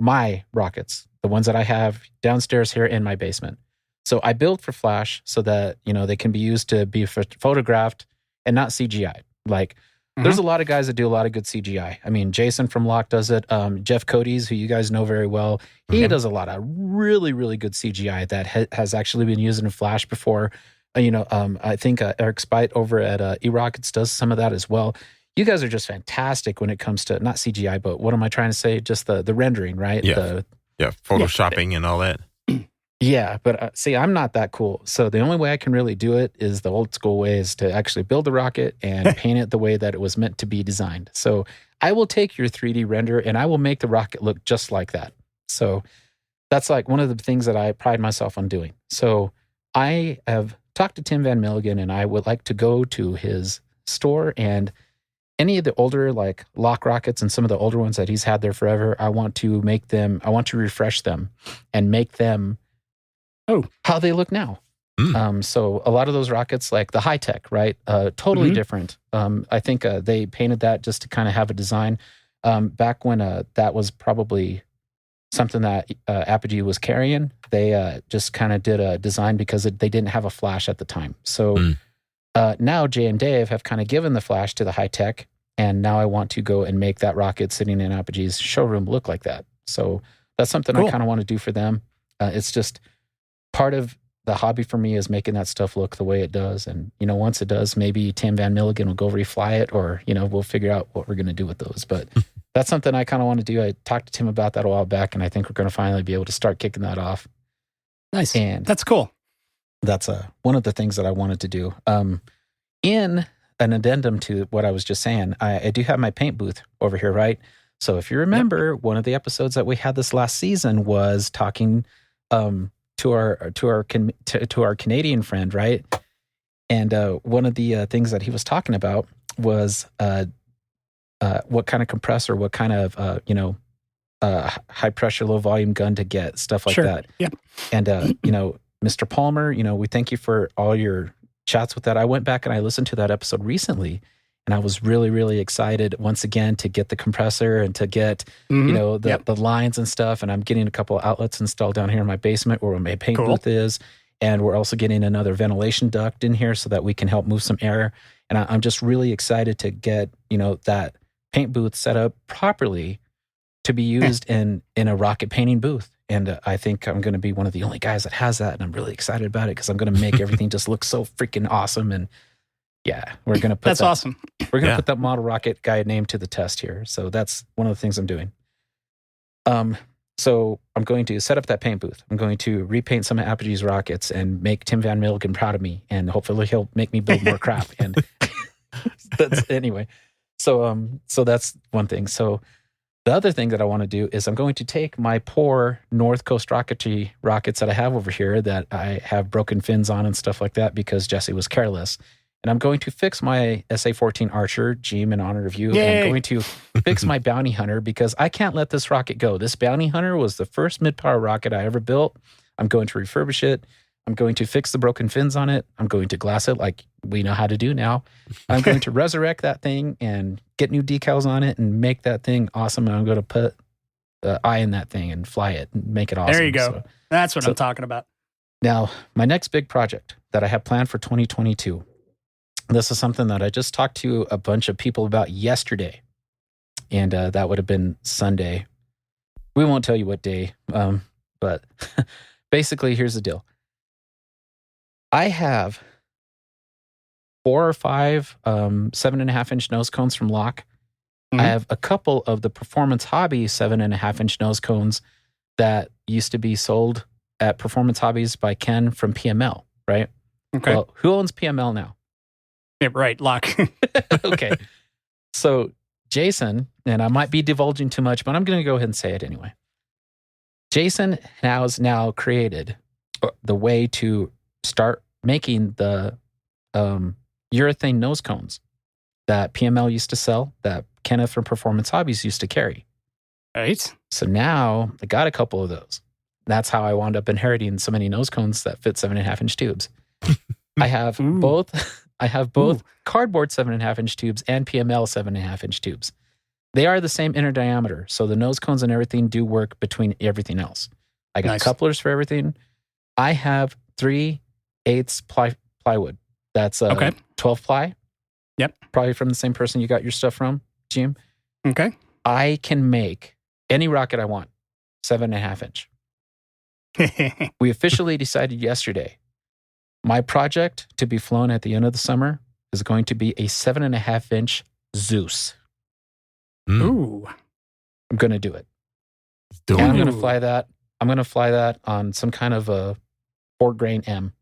my rockets, the ones that I have downstairs here in my basement. So I build for flash so that, they can be used to be photographed and not CGI. Like, there's a lot of guys that do a lot of good CGI. I mean, Jason from Lock does it. Jeff Cody's, who you guys know very well, he does a lot of really, really good CGI that has actually been used in Flash before. I think Eric Spite over at eRockets does some of that as well. You guys are just fantastic when it comes to, not CGI, but what am I trying to say? Just the rendering, right? Yeah, photoshopping and all that. Yeah, but see, I'm not that cool. So the only way I can really do it is the old school way, is to actually build a rocket and paint it the way that it was meant to be designed. So I will take your 3D render and I will make the rocket look just like that. So that's like one of the things that I pride myself on doing. So I have talked to Tim Van Milligan and I would like to go to his store and any of the older like Lock rockets and some of the older ones that he's had there forever, I want to refresh them and make them how they look now. So a lot of those rockets, like the high tech, right? Totally different. I think they painted that just to kind of have a design. Back when that was probably something that Apogee was carrying, they just kind of did a design because they didn't have a flash at the time. So now Jay and Dave have kind of given the flash to the high tech, and now I want to go and make that rocket sitting in Apogee's showroom look like that. So that's something I kind of want to do for them. It's just part of the hobby for me is making that stuff look the way it does. And, once it does, maybe Tim Van Milligan will go refly it, or, we'll figure out what we're going to do with those. But that's something I kind of want to do. I talked to Tim about that a while back, and I think we're going to finally be able to start kicking that off. Nice. And that's cool. That's one of the things that I wanted to do. In an addendum to what I was just saying, I do have my paint booth over here, right? So if you remember, one of the episodes that we had this last season was talking to our Canadian friend, right? And one of the things that he was talking about was what kind of compressor, what kind of high pressure, low volume gun to get, stuff like that. Yep. And Mr. Palmer, we thank you for all your chats with that. I went back and I listened to that episode recently, and I was really, really excited once again to get the compressor and to get, the lines and stuff. And I'm getting a couple of outlets installed down here in my basement where my paint booth is. And we're also getting another ventilation duct in here so that we can help move some air. And I'm just really excited to get, that paint booth set up properly to be used in a rocket painting booth. And I think I'm going to be one of the only guys that has that. And I'm really excited about it because I'm going to make everything just look so freaking awesome. And yeah, we're going to put that's awesome. We're going to put that model rocket guy name to the test here. So that's one of the things I'm doing. So I'm going to set up that paint booth. I'm going to repaint some of Apogee's rockets and make Tim Van Milligan proud of me. And hopefully he'll make me build more crap. And that's anyway. So that's one thing. So the other thing that I want to do is I'm going to take my poor North Coast Rocketry rockets that I have over here that I have broken fins on and stuff like that because Jesse was careless. And I'm going to fix my SA-14 Archer, Jeem, in honor of you. Yay. And I'm going to fix my Bounty Hunter because I can't let this rocket go. This Bounty Hunter was the first mid-power rocket I ever built. I'm going to refurbish it. I'm going to fix the broken fins on it. I'm going to glass it like we know how to do now. I'm going to resurrect that thing and get new decals on it and make that thing awesome. And I'm going to put the eye in that thing and fly it and make it awesome. There you go. So, that's what I'm talking about. Now, my next big project that I have planned for 2022, this is something that I just talked to a bunch of people about yesterday. And that would have been Sunday. We won't tell you what day, but basically, here's the deal. I have 4 or 5 7.5-inch nose cones from Lock. I have a couple of the Performance Hobby 7.5-inch nose cones that used to be sold at Performance Hobbies by Ken from PML, right? Okay. Well, who owns PML now? Yeah, right, Lock. Okay. So Jason, and I might be divulging too much, but I'm going to go ahead and say it anyway. Jason has now created the way to start making the urethane nose cones that PML used to sell, that Kenneth from Performance Hobbies used to carry. Right. So now I got a couple of those. That's how I wound up inheriting so many nose cones that fit 7.5-inch tubes. I have both. I have both cardboard 7.5-inch tubes and PML 7.5-inch tubes. They are the same inner diameter, so the nose cones and everything do work between everything else. I got couplers for everything. I have 3/8 plywood. That's 12 ply. Yep. Probably from the same person you got your stuff from, Jim. Okay. I can make any rocket I want, 7.5-inch. We officially decided yesterday my project to be flown at the end of the summer is going to be a 7.5-inch Zeus. Ooh. I'm going to do it. And I'm going to fly that. I'm going to fly that on some kind of a 4-grain M.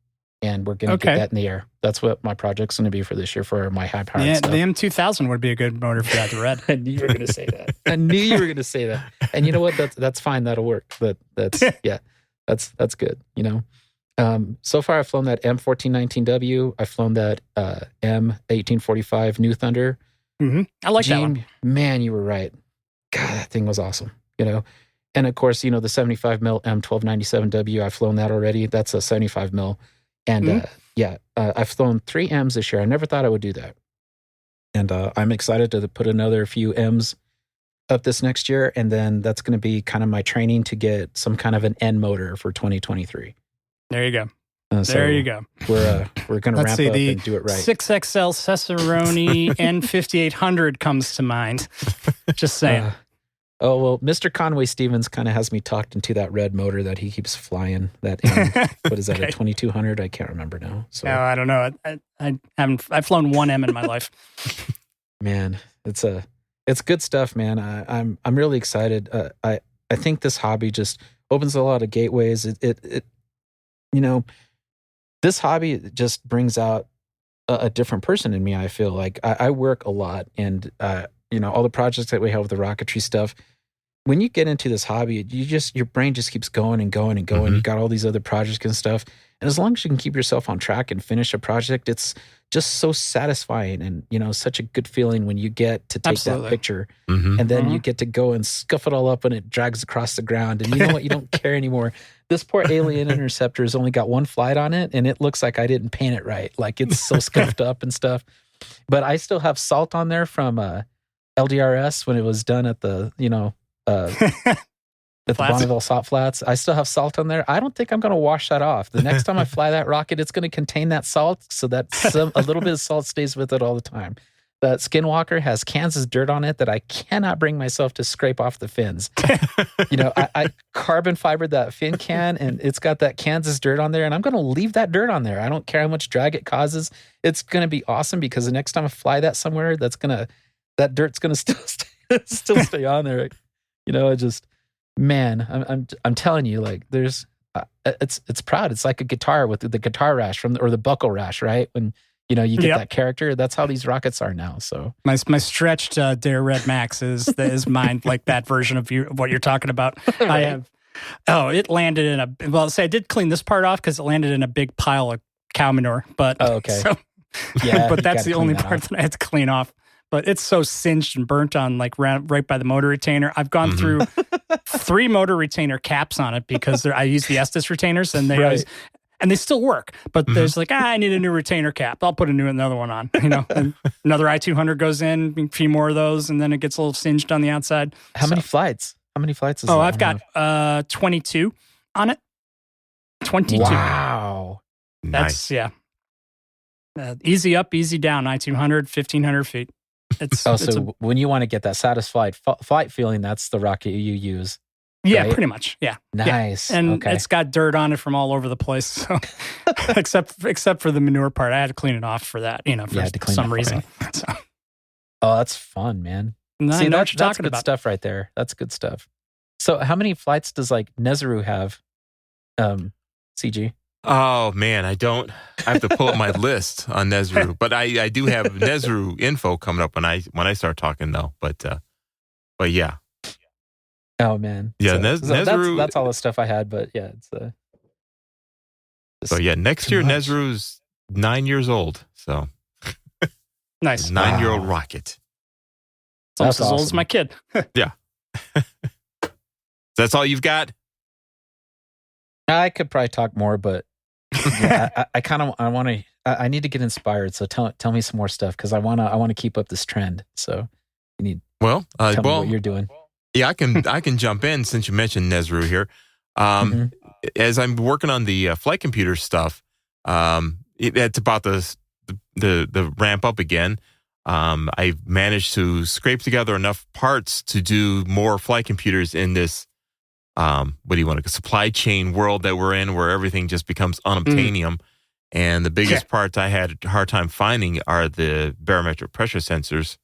And we're going to get that in the air. That's what my project's going to be for this year for my high powered stuff. The M2000 would be a good motor for that, the red. I knew you were going to say that. I knew you were going to say that. And you know what? That's fine. That'll work. But that's good. So far I've flown that M1419W. I've flown that M1845 New Thunder. I like that one. Gene, man, you were right. God, that thing was awesome. And of course, the 75 mil M1297W, I've flown that already. That's a 75 mil. And I've flown 3 M's this year. I never thought I would do that. And I'm excited to put another few M's up this next year. And then that's going to be kind of my training to get some kind of an N motor for 2023. There you go. There you go. We're going to ramp up and do it right. 6XL Cesaroni N5800 comes to mind. Just saying. Mr. Conway Stevens kind of has me talked into that red motor that he keeps flying. That what is that? A 2200? I can't remember now. So I don't know. I've flown 1M in my life. Man, it's good stuff, man. I'm really excited. I think this hobby just opens a lot of gateways. This hobby just brings out a different person in me. I feel like I work a lot, and all the projects that we have with the rocketry stuff. When you get into this hobby, your brain just keeps going and going and going. Mm-hmm. You got all these other projects and stuff, and as long as you can keep yourself on track and finish a project, it's just so satisfying and such a good feeling when you get to take that picture, and then you get to go and scuff it all up when it drags across the ground, and you know what? You don't care anymore. This poor alien interceptor has only got one flight on it, and it looks like I didn't paint it right. Like it's so scuffed up and stuff. But I still have salt on there from LDRS when it was done at the at the Bonneville Salt Flats. I still have salt on there. I don't think I'm going to wash that off. The next time I fly that rocket, it's going to contain that salt so that a little bit of salt stays with it all the time. That Skinwalker has Kansas dirt on it that I cannot bring myself to scrape off the fins. I carbon fibered that fin can, and it's got that Kansas dirt on there, and I'm going to leave that dirt on there. I don't care how much drag it causes. It's going to be awesome because the next time I fly that somewhere, that dirt's going to still stay on there. I'm telling you, like there's, it's proud. It's like a guitar with the guitar rash or the buckle rash, right? When you get that character. That's how these rockets are now. So my stretched Dare Red Max is mine, like that version of what you're talking about. Right. I have. Oh, it landed in I did clean this part off because it landed in a big pile of cow manure. But okay, but that's the only part that I had to clean off. But it's so singed and burnt on, like right by the motor retainer. I've gone through 3 motor retainer caps on it because I use the Estes retainers, and they always, and they still work. But there's like, I need a new retainer cap. I'll put another one on. And another I-200 goes in, a few more of those, and then it gets a little singed on the outside. How many flights? How many flights is that? I've got 22 on it. 22. Wow. That's easy up, easy down. I-200, 1,500 feet. When you want to get that satisfied flight feeling, that's the rocket you use. Yeah, right? pretty much. Yeah. Nice. Yeah. And it's got dirt on it from all over the place. So except for the manure part, I had to clean it off for that, for some reason. So. Oh, that's fun, man. No, I know what you're talking good about. Stuff right there. That's good stuff. So how many flights does like Nezru have? CG? Oh man, I have to pull up my list on Nezru, but I do have Nezru info coming up when I start talking though. But yeah. Oh man. Yeah, Nezru. That's all the stuff I had, but yeah, it's so yeah, next year Nezru's 9 years old. So nice. 9-year-old rocket. It's almost as old as my kid. Yeah. That's all you've got? I could probably talk more, but I need to get inspired. So tell me some more stuff because I want to keep up this trend. So you need tell me what you're doing. Yeah, I can jump in since you mentioned Nezru here. As I'm working on the flight computer stuff, it's about the ramp up again. I've managed to scrape together enough parts to do more flight computers in this. Supply chain world that we're in, where everything just becomes unobtainium. And the biggest parts I had a hard time finding are the barometric pressure sensors.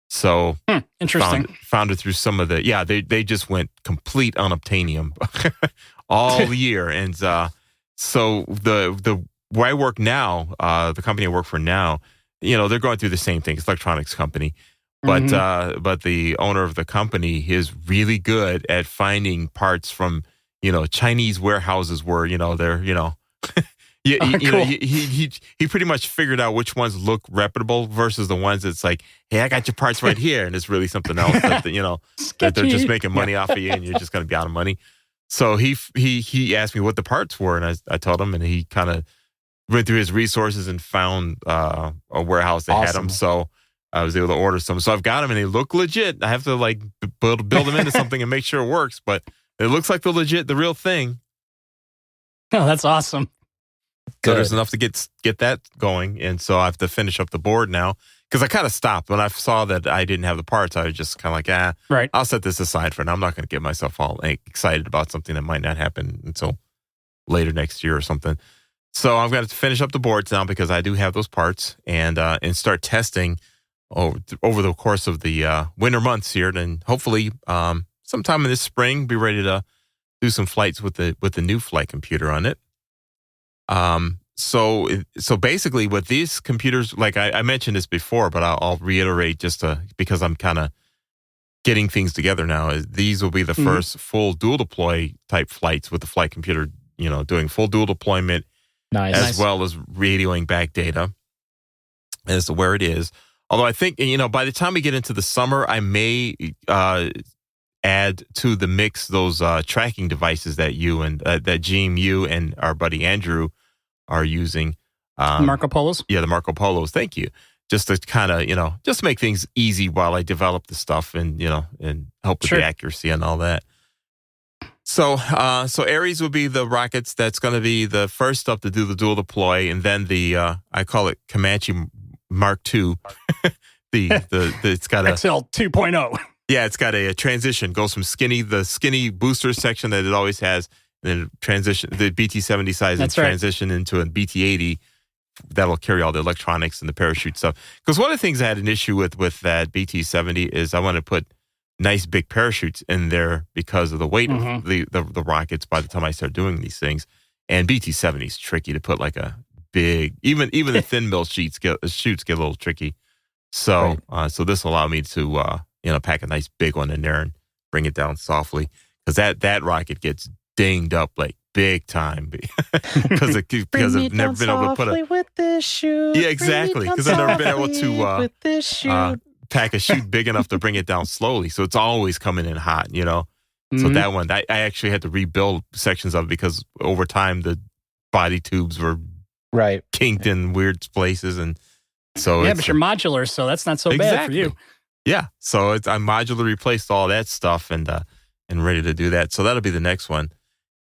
So interesting. Found it through some of they just went complete unobtainium all year. And so the where I work now, the company I work for now, they're going through the same thing. It's an electronics company. But the owner of the company is really good at finding parts from Chinese warehouses where they're Yeah, Oh, you know, cool. he pretty much figured out which ones look reputable versus the ones that's like, hey, I got your parts right here, and it's really something else that that they're just Sketchy. making money off of you, and you're just going to be out of money. So he asked me what the parts were, and I told him, and he kind of went through his resources and found a warehouse that had them. Awesome. So I was able to order some. So I've got them, and they look legit. I have to like build them into something and make sure it works, but it looks like the real thing. Oh, that's awesome. So there's Good. enough to get that going, and so I have to finish up the board now because I kind of stopped when I saw that I didn't have the parts. I was just kind of like, Right. I'll set this aside for now. I'm not going to get myself all excited about something that might not happen until later next year or something. So I've got to finish up the boards now because I do have those parts and start testing over the course of the winter months here, and hopefully sometime in this spring be ready to do some flights with the new flight computer on it. So basically with these computers, like I mentioned this before, but I'll reiterate because I'm kind of getting things together now. These will be the first full dual deploy type flights with the flight computer, doing full dual deployment Nice. as well as radioing back data as to where it is. Although I think, by the time we get into the summer, I may add to the mix those tracking devices that that Jim, you and our buddy Andrew are using. Marco Polos. Yeah, the Marco Polos. Thank you. Just to kind of, just make things easy while I develop the stuff and help with Sure. the accuracy and all that. So Ares will be the rockets. That's going to be the first up to do the dual deploy, and then the I call it Comanche Mark II. It's got a XL 2.0. yeah, it's got a transition. Goes from the skinny booster section that it always has, and then transition the BT-70 size and That's right. transition into a BT-80 that'll carry all the electronics and the parachute stuff. Because one of the things I had an issue with that BT-70 is I want to put nice big parachutes in there because of the weight of the rockets by the time I start doing these things. And BT-70 is tricky to put like a big, even the thin mill shoots get a little tricky. So so this will allow me to pack a nice big one in there and bring it down softly, because that rocket gets dinged up like big time because I've never been able to put a with this shoot. Yeah, exactly, because I've never been able to with this shoot. pack a chute big enough to bring it down slowly. So it's always coming in hot, So that one, I actually had to rebuild sections of it because over time the body tubes were Right. kinked in weird places, and so Yeah, it's, but you're modular, so that's not so bad for you. Yeah, so I modularly replaced all that stuff and ready to do that. So that'll be the next one.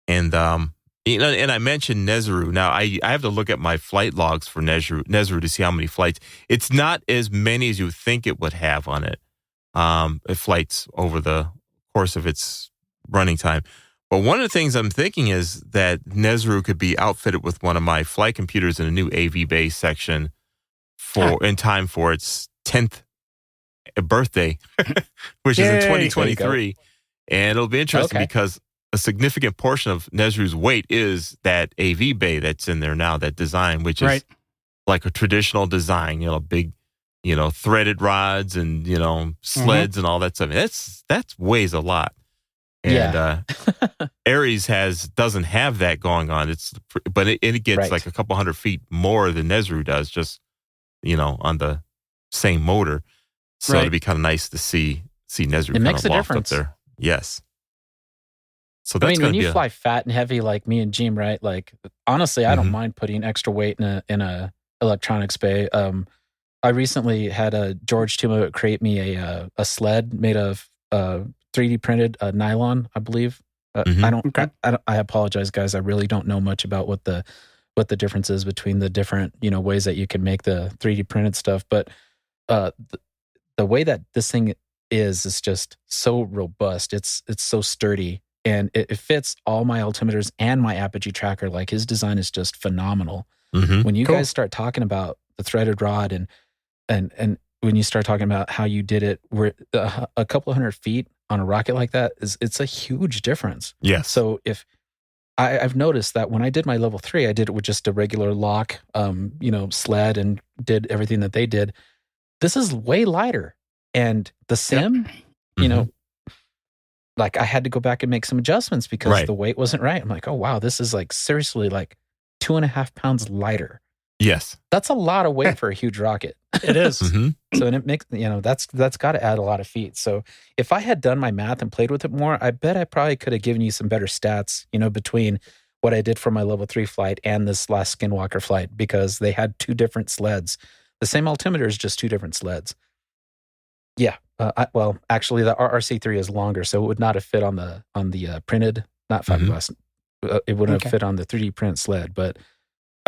And and I mentioned Nezru. Now I have to look at my flight logs for Nezru to see how many flights. It's not as many as you would think it would have on it. It flights over the course of its running time. But one of the things I'm thinking is that Nezru could be outfitted with one of my flight computers in a new AV base section in time for its 10th birthday, which is in Yay. 2023. And it'll be interesting because a significant portion of Nezru's weight is that AV bay that's in there now, that design, which is like a traditional design, big, threaded rods and, sleds and all that stuff. That weighs a lot. And Ares doesn't have that going on. But it gets like a couple hundred feet more than Nezru does, just, on the same motor. So it'd be kind of nice to see Nezru kind makes of a loft difference. up there. Yes. So that's when going to you be fly fat and heavy like me and Jim, right? Like honestly, I don't mind putting extra weight in a electronics bay. I recently had George Tuma create me a sled made of 3D printed nylon, I believe. I apologize, guys. I really don't know much about what the difference is between the different ways that you can make the 3D printed stuff, but the way that this thing is just so robust. It's so sturdy, and it fits all my altimeters and my apogee tracker. Like his design is just phenomenal. When you guys start talking about the threaded rod and when you start talking about how you did it, where a couple hundred feet on a rocket like that it's a huge difference. Yes. So if I've noticed that when I did my level 3, I did it with just a regular lock, sled, and did everything that they did. This is way lighter, and the sim, like I had to go back and make some adjustments because the weight wasn't right. I'm like, oh wow, this is like seriously like 2.5 pounds lighter. Yes. That's a lot of weight for a huge rocket. It is. Mm-hmm. So, and it makes, that's got to add a lot of feet. So if I had done my math and played with it more, I bet I probably could have given you some better stats, between what I did for my level 3 flight and this last Skinwalker flight, because they had 2 different sleds. The same altimeter is just 2 different sleds. Yeah. Actually, the RRC3 is longer, so it would not have fit on the printed, not fiberglass. It wouldn't have fit on the 3D print sled, but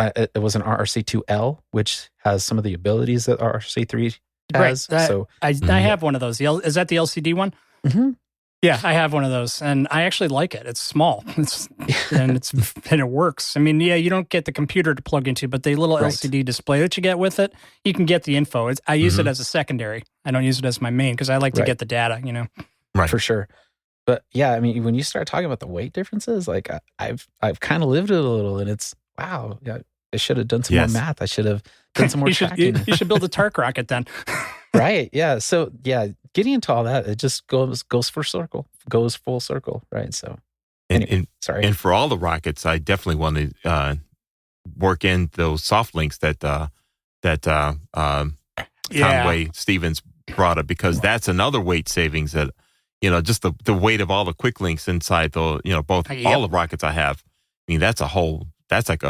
it was an RRC2L, which has some of the abilities that RRC3 has. Right. I have one of those. Is that the LCD one? Mm-hmm. Yeah, I have one of those, and I actually like it. It's small, and it works. I mean, yeah, you don't get the computer to plug into, but the little LCD display that you get with it, you can get the info. I use it as a secondary. I don't use it as my main because I like to get the data. Right, for sure. But yeah, I mean, when you start talking about the weight differences, like I've kind of lived it a little, and it's wow. Yeah, I should have done some more math. I should have done some more tracking. You should build a TARC rocket then. Right. Yeah. So yeah, getting into all that, it just goes full circle. Right. So anyway, sorry. And for all the rockets, I definitely want to work in those soft links that Conway Stevens brought up, because that's another weight savings that, just the weight of all the quick links inside the, all the rockets I have. I mean, that's like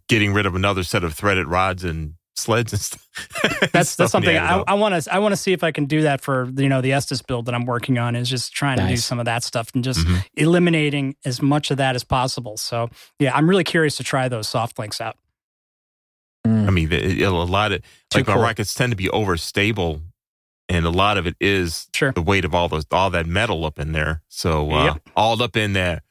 getting rid of another set of threaded rods and sleds and stuff. That's something I want to see if I can do that for the Estes build that I'm working on, is just trying to do some of that stuff and just eliminating as much of that as possible. So yeah, I'm really curious to try those soft links out. I mean, a lot of my rockets tend to be overstable, and a lot of it is the weight of all that metal up in there. So all up in there.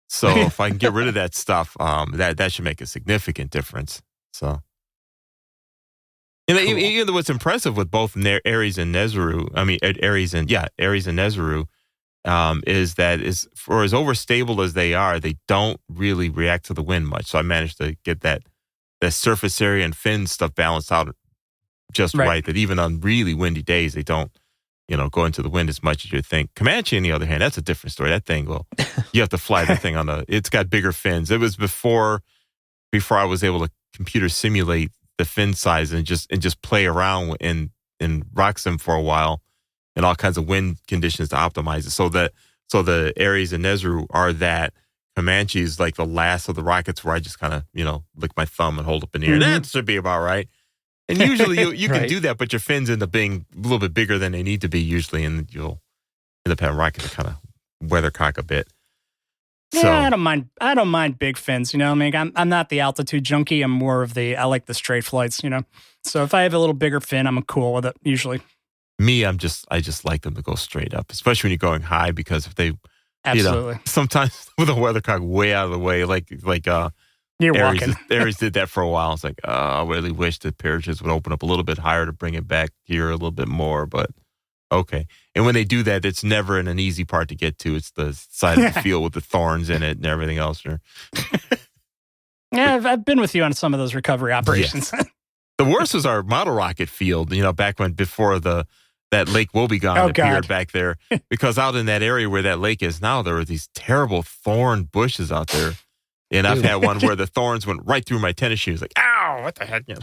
So if I can get rid of that stuff, that should make a significant difference. So. And even what's impressive with both Ares and Nezuru, Ares and Nezuru, is that for as overstable as they are, they don't really react to the wind much. So I managed to get that surface area and fin stuff balanced out just right. That even on really windy days, they don't, go into the wind as much as you think. Comanche, on the other hand, that's a different story. That thing, you have to fly the thing it's got bigger fins. It was before I was able to computer simulate the fin size and just play around in RockSim for a while and all kinds of wind conditions to optimize it. So the Ares and Nezuru are that. Comanche is like the last of the rockets where I just kind of, lick my thumb and hold up in the air. That should be about right. And usually you can do that, but your fins end up being a little bit bigger than they need to be usually, and you'll end up having rockets to kind of weathercock a bit. Yeah, so, I don't mind big fins. I'm not the altitude junkie. I'm more of I like the straight flights. So if I have a little bigger fin, I'm cool with it usually. Me, I just like them to go straight up, especially when you're going high, because if they absolutely sometimes with a weathercock way out of the way, like you're Ares, walking. Ares did that for a while. It's like, I really wish the parachutes would open up a little bit higher to bring it back here a little bit more, but okay. And when they do that, it's never in an easy part to get to. It's the side of the field with the thorns in it and everything else. Yeah, I've been with you on some of those recovery operations. Yes. The worst was our model rocket field, back before that Lake Wobegon appeared back there. Because out in that area where that lake is now, there were these terrible thorn bushes out there. And I've had one where the thorns went right through my tennis shoes. Like, ow, what the heck? No,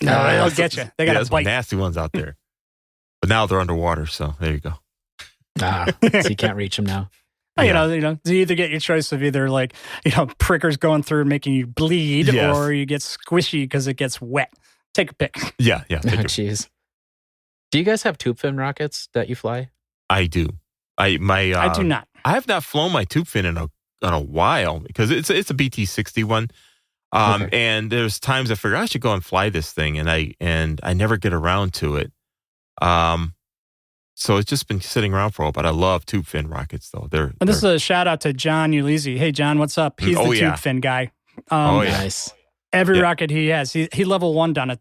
they'll get you. They got to bite. Some nasty ones out there. But now they're underwater, so there you go. So you can't reach them now. You either get your choice of either prickers going through and making you bleed, or you get squishy because it gets wet. Take a pick. Yeah. Jeez. Do you guys have tube fin rockets that you fly? I do. I do not. I have not flown my tube fin in a while because it's a BT-60 one. And there's times I figure I should go and fly this thing, and I never get around to it. So it's just been sitting around for a while, but I love tube fin rockets though. And this is a shout out to John Ulisi. Hey John, what's up? He's the tube fin guy. Nice. Every rocket he has, he level 1'd on a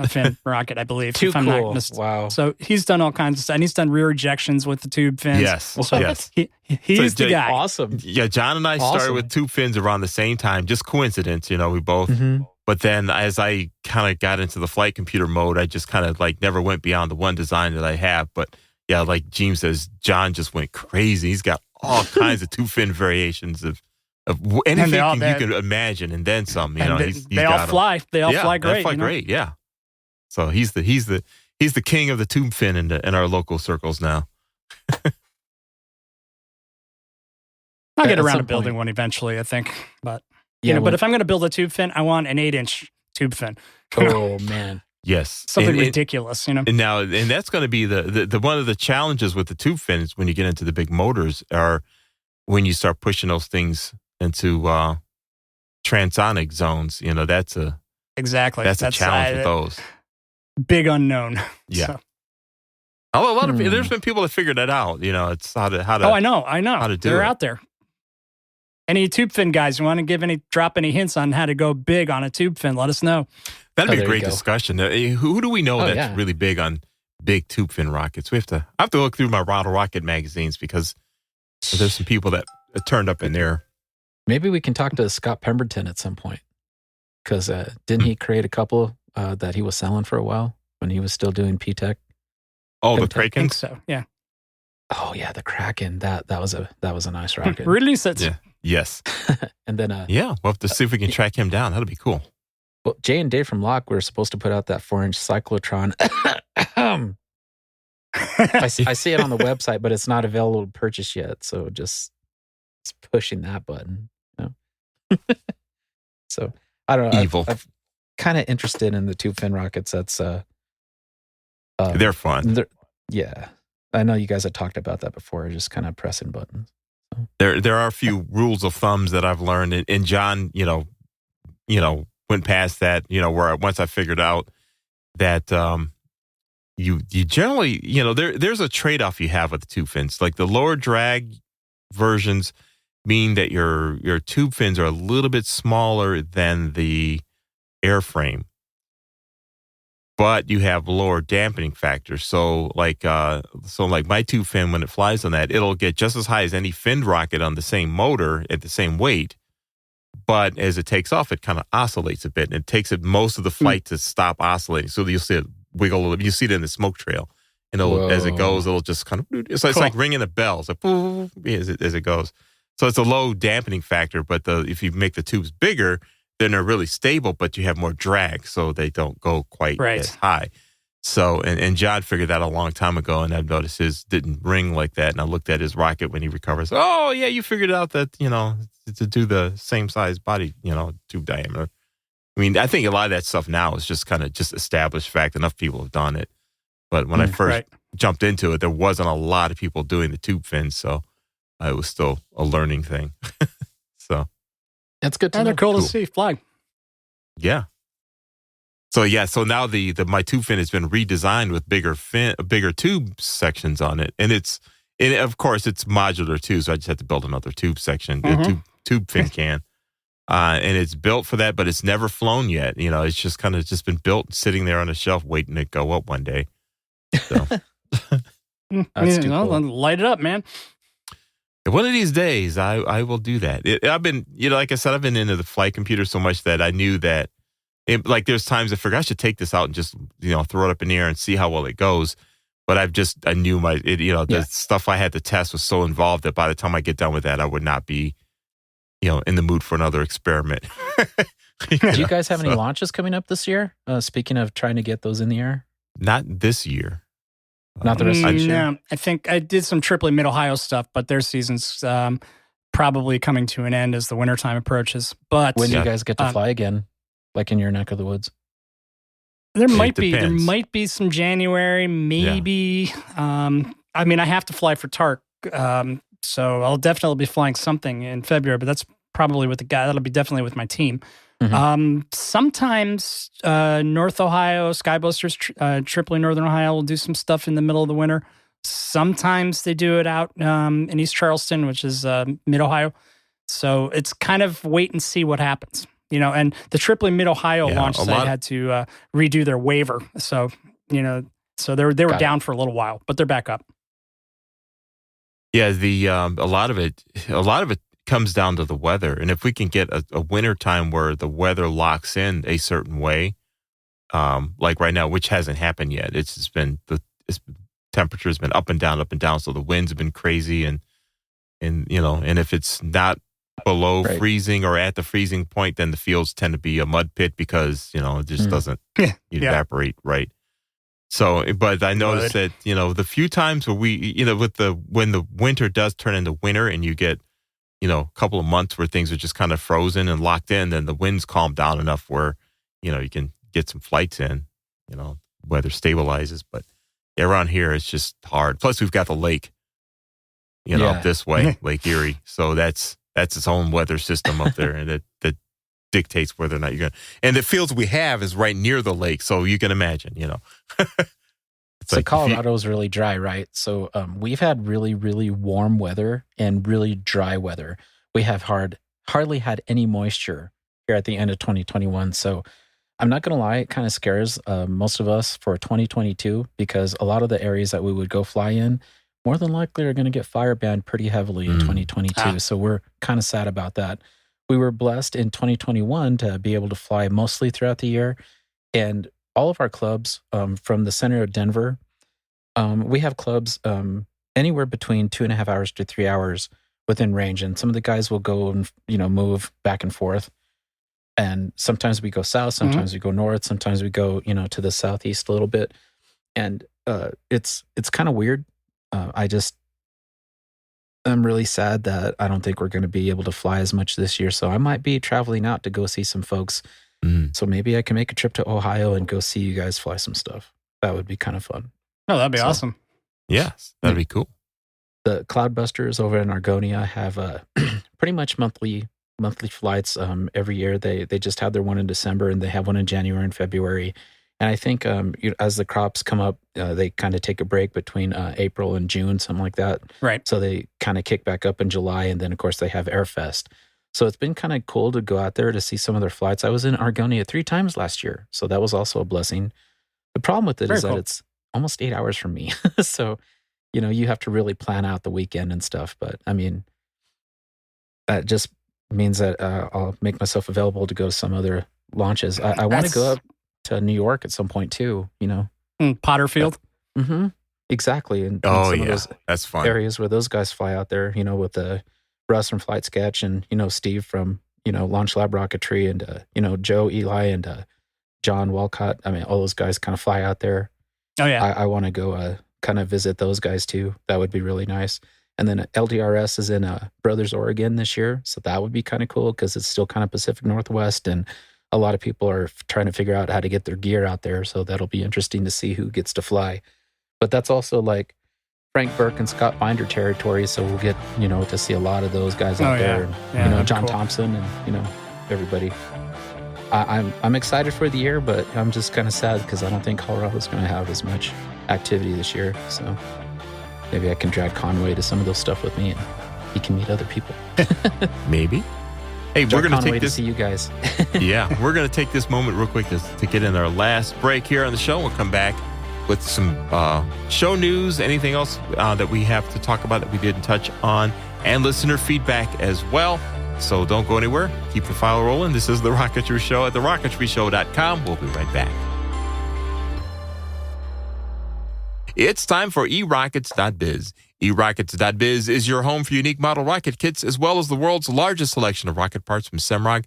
fin rocket, I believe. Too cool. Wow. So he's done all kinds of stuff, and he's done rear ejections with the tube fins. Yes. So yes. He's the guy. Awesome. Yeah, John and I started with tube fins around the same time. Just coincidence, we both. Mm-hmm. But then as I kind of got into the flight computer mode, I just kind of never went beyond the one design that I have. But yeah, like James says, John just went crazy. He's got all kinds of tube fin variations of Anything all- you can imagine, and then some. You And know, they all fly. They all fly great. They fly great. Yeah. So he's the king of the tube fin in our local circles now. I'll get At around to some building point. one eventually, I think. But Yeah, but if I'm going to build a tube fin, I want an 8-inch tube fin. oh man, Yes, Something And- ridiculous, you know. And now, and that's going to be the one of the challenges with the tube fins when you get into the big motors are when you start pushing those things into transonic zones. You know, that's a Exactly. that's a challenge with those. Big unknown. Yeah. So- Although a lot of there's been people that figured that out. You know, it's how to. Oh, I know. how to do They're it. out there. Any tube fin guys who want to drop any hints on how to go big on a tube fin, let us know. That'd Oh, be a there you great go. discussion. Who do we know Oh, that's yeah. really big on big tube fin rockets? I have to look through my Rattle Rocket magazines because there's some people that turned up in there. maybe we can talk to Scott Pemberton at some point because didn't he create a couple that he was selling for a while when he was still doing P-Tech? Oh, the I think Krakens? so. Yeah. Oh yeah, the Kraken. That was a nice rocket. Release it. Yeah. Yes. And then Yeah. We'll have to see if we can track him down. That'll be cool. well, Jay and Dave from Locke were supposed to put out that 4-inch cyclotron. I see it on the website, but it's not available to purchase yet. So just it's pushing that button. You know? So I don't know. Evil. I'm kind of interested in the tube fin rockets. That's They're fun. yeah. I know you guys had talked about that before, just kind of pressing buttons. There are a few rules of thumbs that I've learned, and John, went past that. Where once I figured out that you generally, there's a trade off you have with the tube fins. Like the lower drag versions mean that your tube fins are a little bit smaller than the airframe, but you have lower dampening factor. So like my tube fin, when it flies on that, it'll get just as high as any finned rocket on the same motor at the same weight. But as it takes off, it kind of oscillates a bit, and it takes it most of the flight to stop oscillating. So you'll see it wiggle a little bit. You see it in the smoke trail, and as it goes, it'll just kind of. It's like ringing a bell. It's like boom, as it goes. So it's a low dampening factor, but if you make the tubes bigger, then they're really stable, but you have more drag, so they don't go quite as high. So, and John figured that a long time ago, and I've noticed his didn't ring like that. And I looked at his rocket when he recovers. Oh, yeah, you figured out that, to do the same size body, tube diameter. I mean, I think a lot of that stuff now is just kind of just established fact. Enough people have done it. But when I first jumped into it, there wasn't a lot of people doing the tube fins, so it was still a learning thing. So. That's good to know. They're cool to see. Flag. Yeah. So now my tube fin has been redesigned with bigger tube sections on it, and of course it's modular too. So I just had to build another tube section, tube fin can, and it's built for that, but it's never flown yet. It's just kind of just been built, sitting there on a shelf, waiting to go up one day. So That's too cool. Light it up, man. one of these days, I will do that. I've been, like I said, I've been into the flight computer so much that I knew that. There's times I forgot I should take this out and just, throw it up in the air and see how well it goes. But I knew the stuff I had to test was so involved that by the time I get done with that, I would not be, in the mood for another experiment. Do you guys have any launches coming up this year? Speaking of trying to get those in the air? Not this year. Not the rest of the year? No, I think I did some Tripoli Mid-Ohio stuff, but their season's probably coming to an end as the wintertime approaches. But When do you guys get to fly again? Like in your neck of the woods? There might depends. be some January, maybe. I mean, I have to fly for TARC, so I'll definitely be flying something in February. But that's probably with the guy. That'll be definitely with my team. Mm-hmm. Sometimes North Ohio, Skyboosters, Tripoli, Northern Ohio will do some stuff in the middle of the winter. Sometimes they do it out in East Charleston, which is Mid-Ohio. So it's kind of wait and see what happens. And the Tripoli Mid-Ohio launch site had to redo their waiver. So, so they were down for a little while, but they're back up. Yeah, a lot of it comes down to the weather. And if we can get a winter time where the weather locks in a certain way, like right now, which hasn't happened yet. It's just been the temperature's been up and down. So the winds have been crazy, and if it's not below Right. freezing or at the freezing point, then the fields tend to be a mud pit because, it just doesn't Yeah. evaporate right. So, but I noticed that, the few times where when the winter does turn into winter and you get, a couple of months where things are just kind of frozen and locked in, then the winds calm down enough where, you can get some flights in, weather stabilizes. But around here, it's just hard. Plus, we've got the lake, up this way, Lake Erie. So that's its own weather system up there, and that dictates whether or not you're going to. And the fields we have is right near the lake, so you can imagine, It's So like Colorado is really dry, right? So we've had really, really warm weather and really dry weather. We have hardly had any moisture here at the end of 2021. So I'm not going to lie, it kind of scares most of us for 2022 because a lot of the areas that we would go fly in more than likely are going to get fire banned pretty heavily in 2022. So we're kind of sad about that. We were blessed in 2021 to be able to fly mostly throughout the year. And all of our clubs from the center of Denver, we have clubs anywhere between 2.5 hours to 3 hours within range. And some of the guys will go and, move back and forth. And sometimes we go south, sometimes we go north, sometimes we go, to the southeast a little bit. And it's kind of weird. I'm really sad that I don't think we're going to be able to fly as much this year. So I might be traveling out to go see some folks. So maybe I can make a trip to Ohio and go see you guys fly some stuff. That would be kind of fun. Oh, that'd be awesome. Yes, that'd be cool. The Cloudbusters over in Argonia have pretty much monthly flights every year. They just had their one in December and they have one in January and February. And I think as the crops come up, they kind of take a break between April and June, something like that. Right. So they kind of kick back up in July. And then, of course, they have Airfest. So it's been kind of cool to go out there to see some of their flights. I was in Argonia 3 times last year. So that was also a blessing. The problem with it is that it's almost 8 hours from me. So, you have to really plan out the weekend and stuff. But I mean, that just means that I'll make myself available to go to some other launches. I want to go up to New York at some point too, Potterfield. Exactly. And Oh, some yeah. of those That's fun. areas where those guys fly out there, with the Russ from Flight Sketch and, Steve from, Launch Lab Rocketry and, Joe, Eli, and John Walcott. I mean, all those guys kind of fly out there. Oh, yeah. I want to go kind of visit those guys too. That would be really nice. And then LDRS is in Brothers, Oregon this year. So that would be kind of cool because it's still kind of Pacific Northwest. And a lot of people are trying to figure out how to get their gear out there. So that'll be interesting to see who gets to fly. But that's also like Frank Burke and Scott Binder territory. So we'll get, to see a lot of those guys out there. And, John Thompson and, everybody. I'm excited for the year, but I'm just kind of sad because I don't think Colorado's going to have as much activity this year. So maybe I can drag Conway to some of those stuff with me and he can meet other people. Maybe. Hey, Drag we're going to Conway take this. to see you guys. Yeah, we're going to take this moment real quick to get in our last break here on the show. We'll come back with some show news, anything else that we have to talk about that we didn't touch on, and listener feedback as well. So don't go anywhere. Keep the file rolling. This is The Rocketry Show at TheRocketryShow.com. We'll be right back. It's time for eRockets.biz. eRockets.biz is your home for unique model rocket kits, as well as the world's largest selection of rocket parts from Semrock.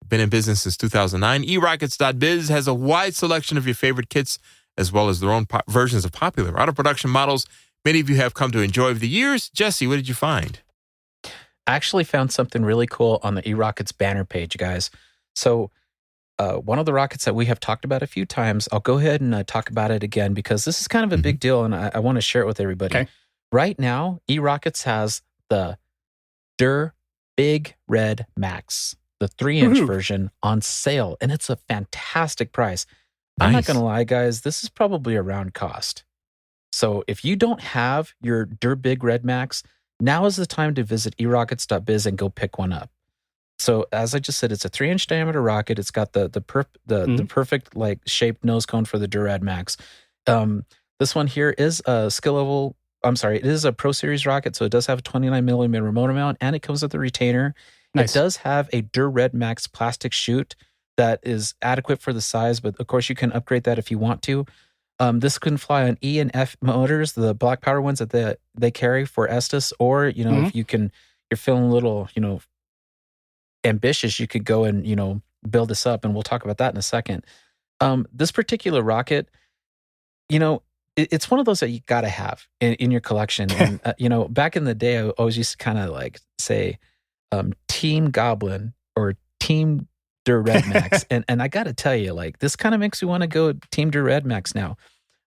Been in business since 2009. eRockets.biz has a wide selection of your favorite kits, as well as their own versions of popular out-of-production models many of you have come to enjoy over the years. Jesse, what did you find? I actually found something really cool on the eRockets banner page, guys. So one of the rockets that we have talked about a few times, I'll go ahead and talk about it again because this is kind of a big deal and I want to share it with everybody. Okay. Right now, eRockets has the Big Red Max, the 3-inch version on sale, and it's a fantastic price. I'm not Nice. going to lie, guys, this is probably a round cost. So if you don't have your Big Red Max, now is the time to visit eRockets.biz and go pick one up. So as I just said, it's a 3-inch diameter rocket. It's got the perfect like shaped nose cone for the Durad Max. This one here is a skill level. I'm sorry, it is a Pro Series rocket, so it does have a 29 millimeter motor mount, and it comes with a retainer. Nice. It does have a Red Max plastic chute that is adequate for the size, but of course you can upgrade that if you want to. This can fly on E and F motors, the black power ones that they carry for Estes, or if you're feeling a little ambitious, you could go and, build this up, and we'll talk about that in a second. This particular rocket, it's one of those that you got to have in your collection. And, back in the day, I always used to kind of like say Team Goblin or Team Der Red Max. and I got to tell you, like, this kind of makes me want to go Team Der Red Max now.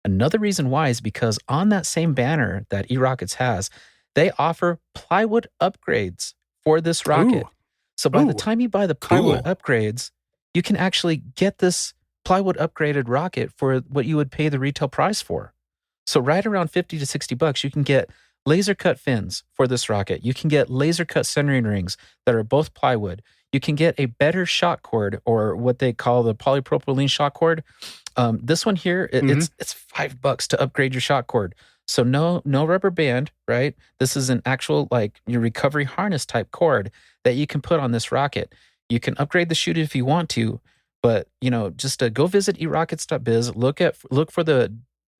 Another reason why is because on that same banner that eRockets has, they offer plywood upgrades for this rocket. Ooh. So by the Ooh. time you buy the plywood Cool. upgrades, you can actually get this plywood upgraded rocket for what you would pay the retail price for. So right around $50 to $60, you can get laser cut fins for this rocket. You can get laser cut centering rings that are both plywood. You can get a better shock cord, or what they call the polypropylene shock cord. This one here, it's $5 to upgrade your shock cord. So no rubber band, right? This is an actual, like, your recovery harness type cord that you can put on this rocket. You can upgrade the chute if you want to, but just go visit erockets.biz, look for the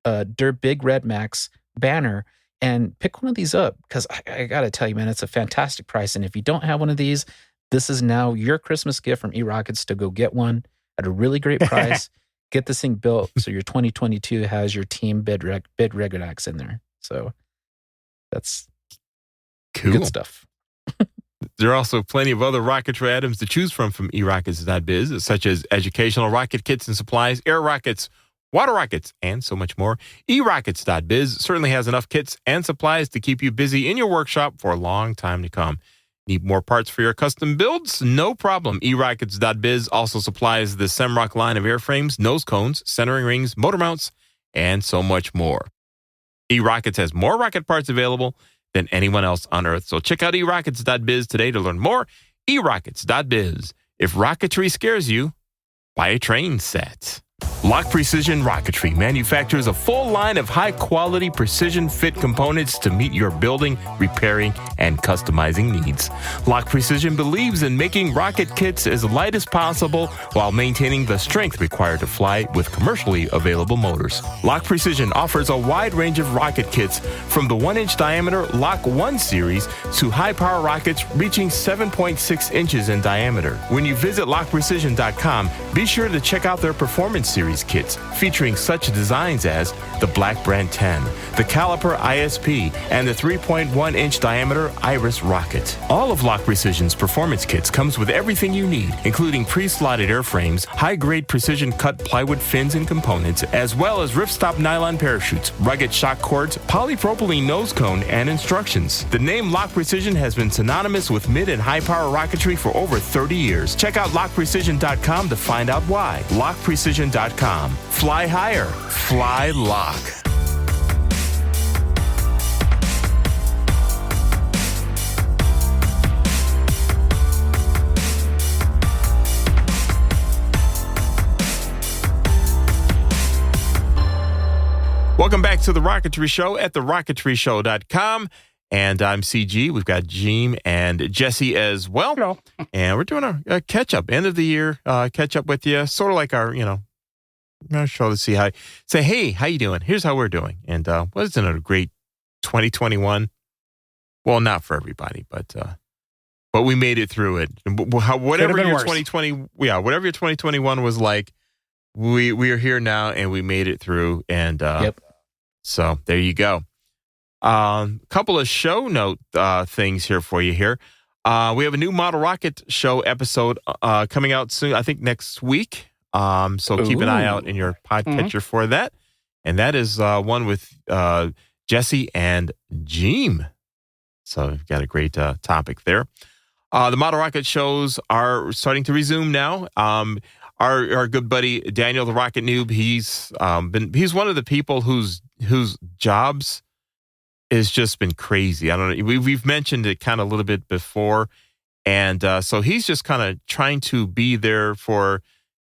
Der Big Red Max banner and pick one of these up, because I gotta tell you, man, it's a fantastic price. And if you don't have one of these, this is now your Christmas gift from eRockets to go get one at a really great price. Get this thing built so your 2022 has your Team Bid Regulax in there. So that's Cool. good stuff. There are also plenty of other rocketry items to choose from eRockets.biz, such as educational rocket kits and supplies, air rockets, water rockets, and so much more. eRockets.biz certainly has enough kits and supplies to keep you busy in your workshop for a long time to come. Need more parts for your custom builds? No problem. eRockets.biz also supplies the Semrock line of airframes, nose cones, centering rings, motor mounts, and so much more. eRockets has more rocket parts available than anyone else on Earth. So check out eRockets.biz today to learn more. eRockets.biz. If rocketry scares you, buy a train set. Lock Precision Rocketry manufactures a full line of high-quality precision fit components to meet your building, repairing, and customizing needs. Lock Precision believes in making rocket kits as light as possible while maintaining the strength required to fly with commercially available motors. Lock Precision offers a wide range of rocket kits from the 1-inch diameter Lock 1 series to high-power rockets reaching 7.6 inches in diameter. When you visit LockPrecision.com, be sure to check out their Performance Series kits featuring such designs as the Black Brand 10, the Caliper ISP, and the 3.1-inch diameter Iris rocket. All of Lock Precision's performance kits comes with everything you need, including pre-slotted airframes, high-grade precision-cut plywood fins and components, as well as ripstop nylon parachutes, rugged shock cords, polypropylene nose cone, and instructions. The name Lock Precision has been synonymous with mid and high-power rocketry for over 30 years. Check out LockPrecision.com to find out why. LockPrecision.com. Fly higher. Fly Lock. Welcome back to The Rocketry Show at TheRocketryShow.com. And I'm CG. We've got Jeem and Jesse as well. Hello. And we're doing a catch-up, end of the year catch-up with you. Sort of like our, show to see hey, how you doing? Here's how we're doing. And wasn't it a great 2021? Well, not for everybody, but we made it through it. Whatever your worse. whatever your 2021 was like, we are here now and we made it through. And Yep. So there you go. Couple of show note things here for you here. We have a new Model Rocket Show episode coming out soon, I think next week. So keep an eye out in your podcatcher for that. And that is one with Jesse and Jeem. So we've got a great topic there. The Model Rocket shows are starting to resume now. Our good buddy Daniel the Rocket Noob, he's one of the people whose jobs has just been crazy. I don't know. We've mentioned it kind of a little bit before. And so he's just kind of trying to be there for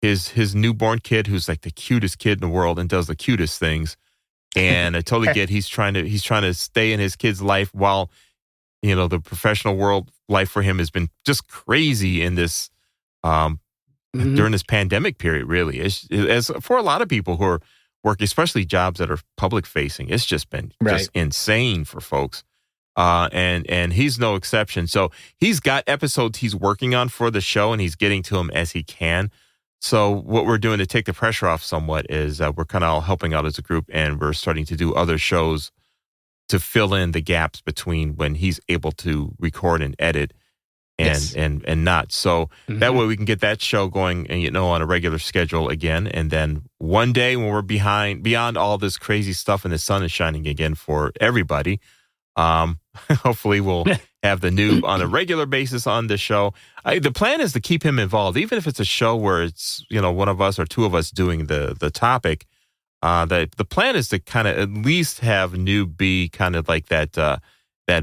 his newborn kid, who's like the cutest kid in the world and does the cutest things. And I totally get he's trying to stay in his kid's life while, the professional world life for him has been just crazy in this during this pandemic period, really. As for a lot of people who are working, especially jobs that are public facing, it's just been just insane for folks. and he's no exception. So he's got episodes he's working on for the show, and he's getting to them as he can. So what we're doing to take the pressure off somewhat is we're kind of all helping out as a group, and we're starting to do other shows to fill in the gaps between when he's able to record and edit and not. So that way we can get that show going and, on a regular schedule again. And then one day when we're beyond all this crazy stuff and the sun is shining again for everybody, hopefully we'll have the noob on a regular basis on the show. The plan is to keep him involved, even if it's a show where it's, one of us or two of us doing the topic. The plan is to kind of at least have noob be kind of like that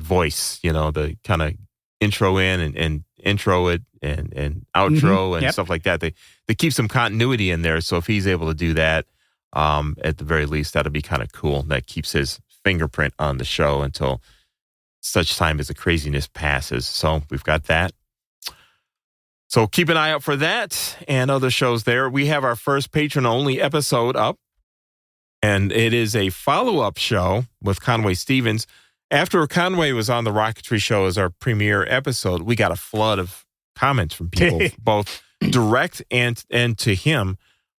voice, the kind of intro in and intro it and outro and stuff like that. They keep some continuity in there. So if he's able to do that, at the very least, that'll be kind of cool. That keeps his fingerprint on the show until such time as the craziness passes. So we've got that. So keep an eye out for that and other shows there. We have our first patron-only episode up, and it is a follow-up show with Conway Stevens. After Conway was on the Rocketry Show as our premiere episode, we got a flood of comments from people, both direct and to him,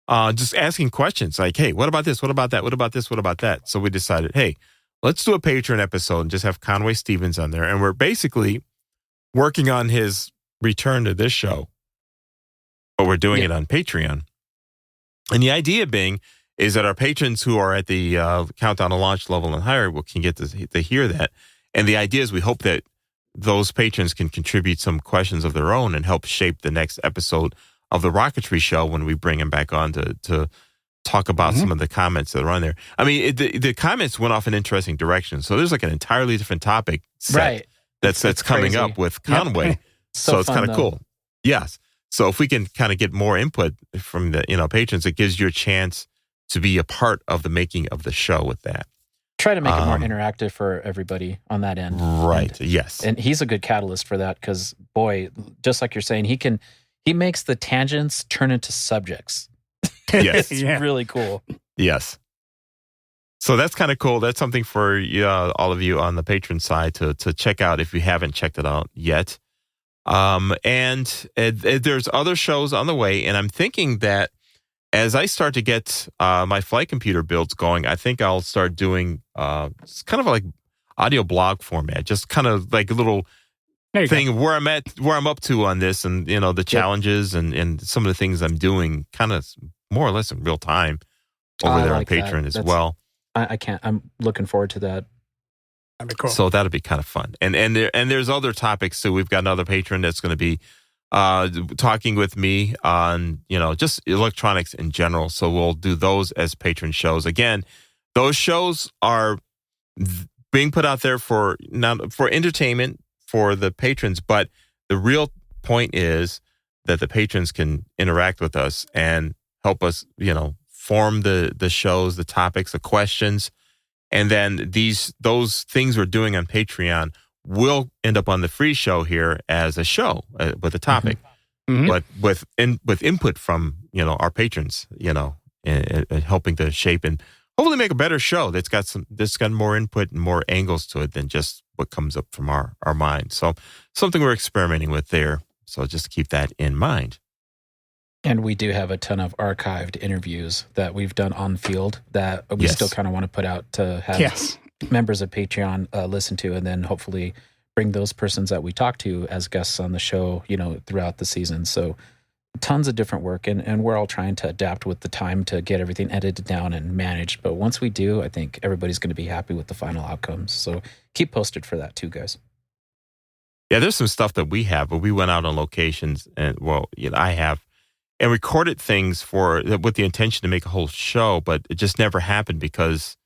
just asking questions like, hey, what about this? What about that? What about this? What about that? So we decided, hey, let's do a Patreon episode and just have Conway Stevens on there. And we're basically working on his return to this show, but we're doing it on Patreon. And the idea being is that our patrons who are at the Countdown to Launch level and higher can get to hear that. And the idea is we hope that those patrons can contribute some questions of their own and help shape the next episode of the Rocketry Show when we bring him back on to talk about some of the comments that are on there. I mean, the comments went off in interesting directions. So there's like an entirely different topic set that's coming crazy. Up with Conway. Yep. So it's kind of though. cool. Yes. So if we can kind of get more input from the patrons, it gives you a chance to be a part of the making of the show with that. Try to make it more interactive for everybody on that end. Right. Yes. And he's a good catalyst for that because, boy, just like you're saying, he makes the tangents turn into subjects. Yes. It's really cool. Yes. So that's kind of cool. That's something for all of you on the patron side to check out if you haven't checked it out yet. And there's other shows on the way, and I'm thinking that as I start to get my flight computer builds going, I think I'll start doing it's kind of like audio blog format, just kind of like a little thing where I'm at, where I'm up to on this, and the challenges and some of the things I'm doing, kind of more or less in real time over there on Patreon as well. I'm looking forward to that. That'd be cool. So that'll be kind of fun. And there's other topics too. We've got another patron that's going to be talking with me on, just electronics in general. So we'll do those as patron shows. Again, those shows are being put out there for entertainment for the patrons, but the real point is that the patrons can interact with us and help us, form the shows, the topics, the questions. And then those things we're doing on Patreon will end up on the free show here as a show with a topic, but with input from our patrons, and helping to shape and hopefully make a better show that's got more input and more angles to it than just what comes up from our mind. So something we're experimenting with there. So just keep that in mind. And we do have a ton of archived interviews that we've done on field that we still kind of want to put out to have members of Patreon listen to, and then hopefully bring those persons that we talk to as guests on the show, throughout the season. So tons of different work, and we're all trying to adapt with the time to get everything edited down and managed. But once we do, I think everybody's going to be happy with the final outcomes. So keep posted for that too, guys. Yeah, there's some stuff that we have, but we went out on locations and I have, and recorded things with the intention to make a whole show, but it just never happened because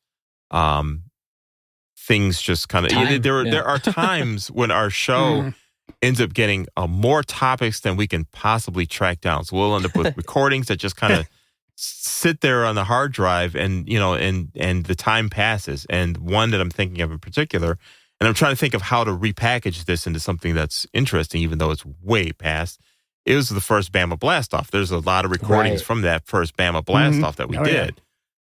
things just kind of there are times when our show ends up getting more topics than we can possibly track down. So we'll end up with recordings that just kind of sit there on the hard drive, and and the time passes. And one that I'm thinking of in particular, and I'm trying to think of how to repackage this into something that's interesting, even though it's way past. It was the first Bama Blast Off. There's a lot of recordings from that first Bama Blast Off that we did.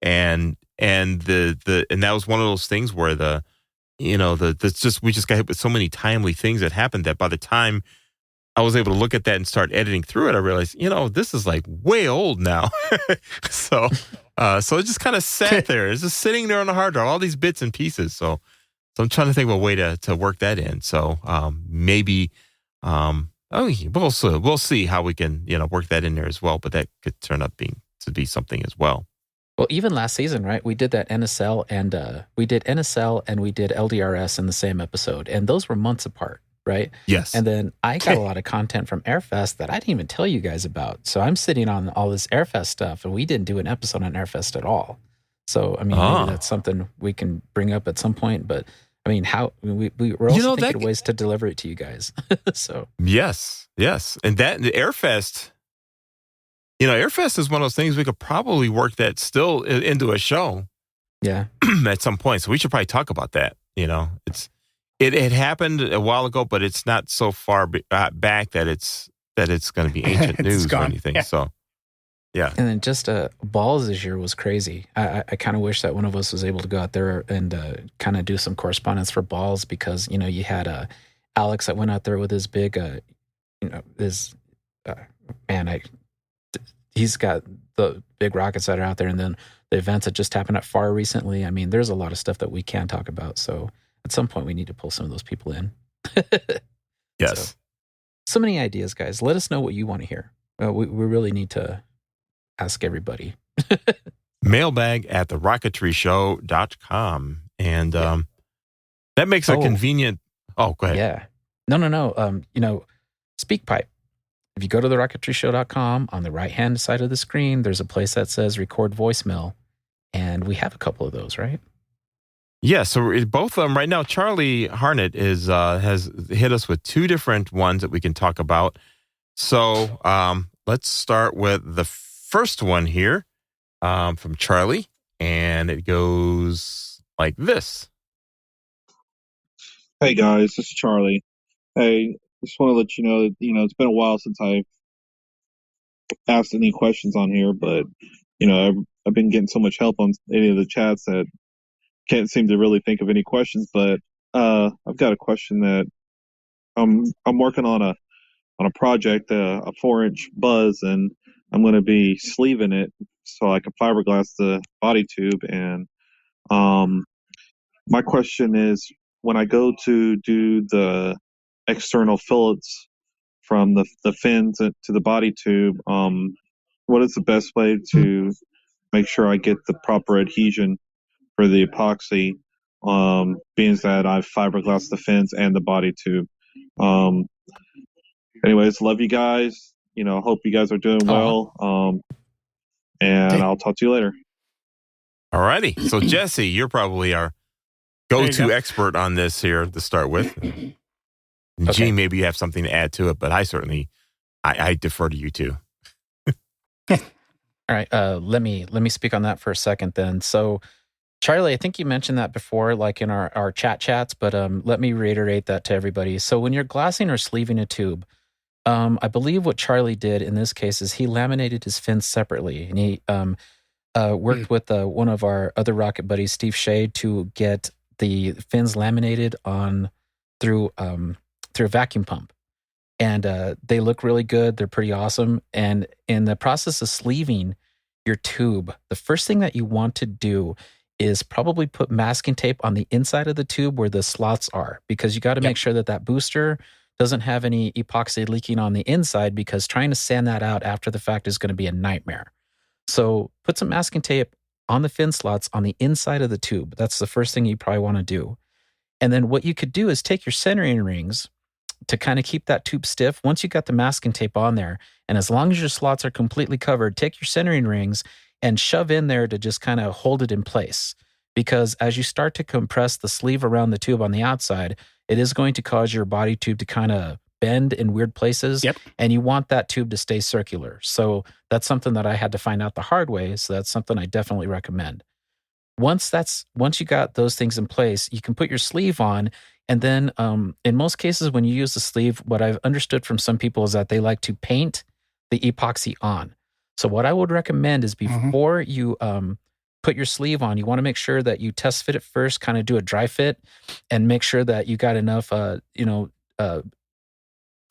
And that was one of those things where the we just got hit with so many timely things that happened that by the time I was able to look at that and start editing through it, I realized, this is like way old now. so it just kind of sat there. It's just sitting there on the hard drive, all these bits and pieces. So I'm trying to think of a way to work that in. So maybe we'll see how we can work that in there as well. But that could turn up to be something as well. Well, even last season, right? We did that NSL and we did LDRS in the same episode, and those were months apart, right? Yes. And then I got a lot of content from Airfest that I didn't even tell you guys about. So I'm sitting on all this Airfest stuff, and we didn't do an episode on Airfest at all. So I mean, maybe that's something we can bring up at some point. But I mean, we're also thinking of ways to deliver it to you guys. So yes, and that the Airfest. Airfest is one of those things we could probably work that still into a show. Yeah. At some point. So we should probably talk about that. It happened a while ago, but it's not so far back that it's going to be ancient news or anything. Yeah. So, yeah. And then just balls this year was crazy. I kind of wish that one of us was able to go out there and kind of do some correspondence for balls because, you had Alex that went out there with his big, he's got the big rockets that are out there, and then the events that just happened at FAR recently. I mean, there's a lot of stuff that we can talk about. So at some point, we need to pull some of those people in. Yes. So many ideas, guys. Let us know what you want to hear. We really need to ask everybody. Mailbag at TheRocketryShow.com. And that makes a convenient... Oh, go ahead. Yeah. No. SpeakPipe. If you go to TheRocketryShow.com, on the right-hand side of the screen, there's a place that says record voicemail. And we have a couple of those, right? Yeah, so both of them right now. Charlie Harnett has hit us with two different ones that we can talk about. So let's start with the first one here from Charlie. And it goes like this. Hey, guys, this is Charlie. Hey, just want to let you know that, it's been a while since I've asked any questions on here, but, I've been getting so much help on any of the chats that can't seem to really think of any questions, but I've got a question that I'm working on a project, a 4-inch buzz, and I'm going to be sleeving it so I can fiberglass the body tube. And my question is, when I go to do the external fillets from the fins to the body tube, what is the best way to make sure I get the proper adhesion for the epoxy, being that I've fiberglassed the fins and the body tube? Anyways, love you guys. Hope you guys are doing well. And I'll talk to you later. All righty. So, Jesse, you're probably our go-to expert on this here to start with. Okay. Gene, maybe you have something to add to it, but I defer to you too. All right. Let me speak on that for a second then. So, Charlie, I think you mentioned that before, like in our chats, but let me reiterate that to everybody. So when you're glassing or sleeving a tube, I believe what Charlie did in this case is he laminated his fins separately, and he worked with one of our other rocket buddies, Steve Shade, to get the fins laminated through a vacuum pump. And they look really good. They're pretty awesome. And in the process of sleeving your tube, the first thing that you want to do is probably put masking tape on the inside of the tube where the slots are, because you got to make sure that booster doesn't have any epoxy leaking on the inside, because trying to sand that out after the fact is going to be a nightmare. So put some masking tape on the fin slots on the inside of the tube. That's the first thing you probably want to do. And then what you could do is take your centering rings to kind of keep that tube stiff. Once you got the masking tape on there, and as long as your slots are completely covered, take your centering rings and shove in there to just kind of hold it in place. Because as you start to compress the sleeve around the tube on the outside, it is going to cause your body tube to kind of bend in weird places. Yep. And you want that tube to stay circular. So that's something that I had to find out the hard way. So that's something I definitely recommend. Once you got those things in place, you can put your sleeve on. And then in most cases, when you use the sleeve, what I've understood from some people is that they like to paint the epoxy on. So what I would recommend is before you put your sleeve on, you want to make sure that you test fit it first, kind of do a dry fit, and make sure that you got enough,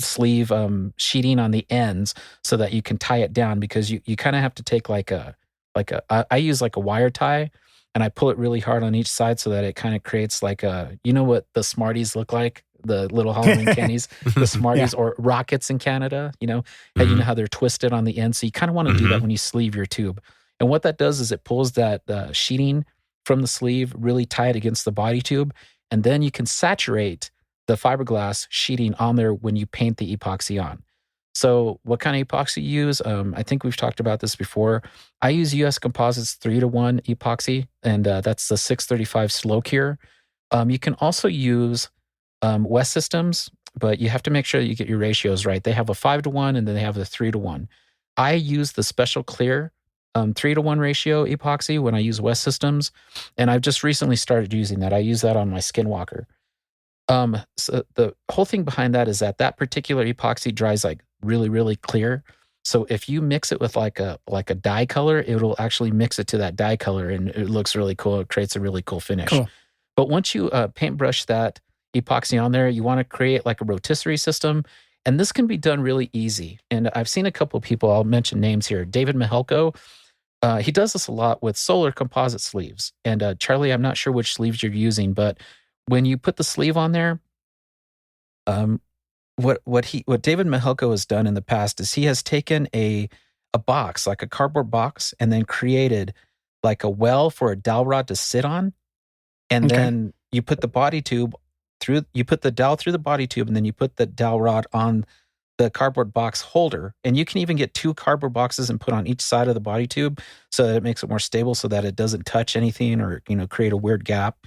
sleeve sheeting on the ends so that you can tie it down, because you kind of have to take I use like a wire tie, and I pull it really hard on each side so that it kind of creates like what the Smarties look like, the little Halloween candies, the Smarties or Rockets in Canada, and you know how they're twisted on the end. So you kind of want to do that when you sleeve your tube. And what that does is it pulls that sheeting from the sleeve really tight against the body tube, and then you can saturate the fiberglass sheeting on there when you paint the epoxy on. So what kind of epoxy you use? I think we've talked about this before. I use US Composites 3-to-1 epoxy, and that's the 635 Slow Cure. You can also use West Systems, but you have to make sure that you get your ratios right. They have a 5-to-1, and then they have the 3-to-1. I use the Special Clear 3-to-1 ratio epoxy when I use West Systems, and I've just recently started using that. I use that on my Skinwalker. So the whole thing behind that is that particular epoxy dries like really, really clear. So if you mix it with like a dye color, it'll actually mix it to that dye color, and it looks really cool. It creates a really cool finish. Cool. But once you paintbrush that epoxy on there, you want to create like a rotisserie system. And this can be done really easy. And I've seen a couple of people, I'll mention names here. David Mihelko, he does this a lot with solar composite sleeves. And Charlie, I'm not sure which sleeves you're using, but when you put the sleeve on there, what David Mihelko has done in the past is he has taken a box, like a cardboard box, and then created like a well for a dowel rod to sit on. And then you put the body tube you put the dowel through the body tube, and then you put the dowel rod on the cardboard box holder. And you can even get 2 cardboard boxes and put on each side of the body tube so that it makes it more stable, so that it doesn't touch anything or, create a weird gap,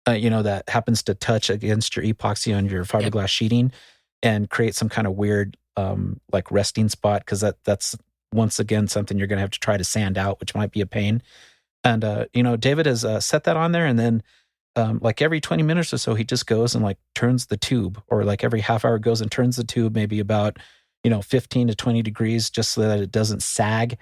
that happens to touch against your epoxy on your fiberglass sheeting and create some kind of weird, like resting spot. Cause that's once again, something you're going to have to try to sand out, which might be a pain. And, David has set that on there, and then, like every 20 minutes or so, he just goes and like turns the tube, or like every half hour goes and turns the tube, maybe about, 15 to 20 degrees, just so that it doesn't sag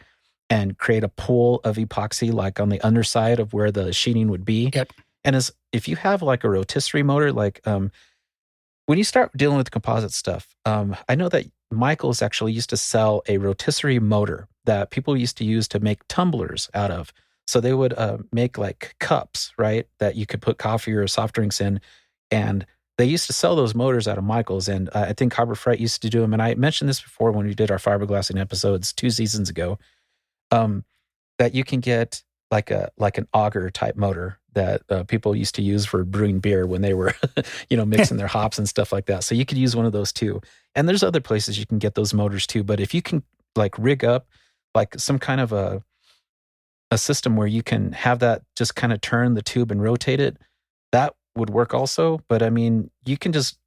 and create a pool of epoxy, like on the underside of where the sheeting would be. Yep. And if you have like a rotisserie motor, like, when you start dealing with composite stuff, I know that Michaels actually used to sell a rotisserie motor that people used to use to make tumblers out of. So they would make like cups, right, that you could put coffee or soft drinks in. And they used to sell those motors out of Michaels. And I think Harbor Freight used to do them. And I mentioned this before when we did our fiberglassing episodes 2 seasons ago, that you can get like an auger type motor that people used to use for brewing beer when they were, mixing their hops and stuff like that. So you could use one of those too. And there's other places you can get those motors too. But if you can like rig up like some kind of a system where you can have that just kind of turn the tube and rotate it, that would work also. But I mean, you can just,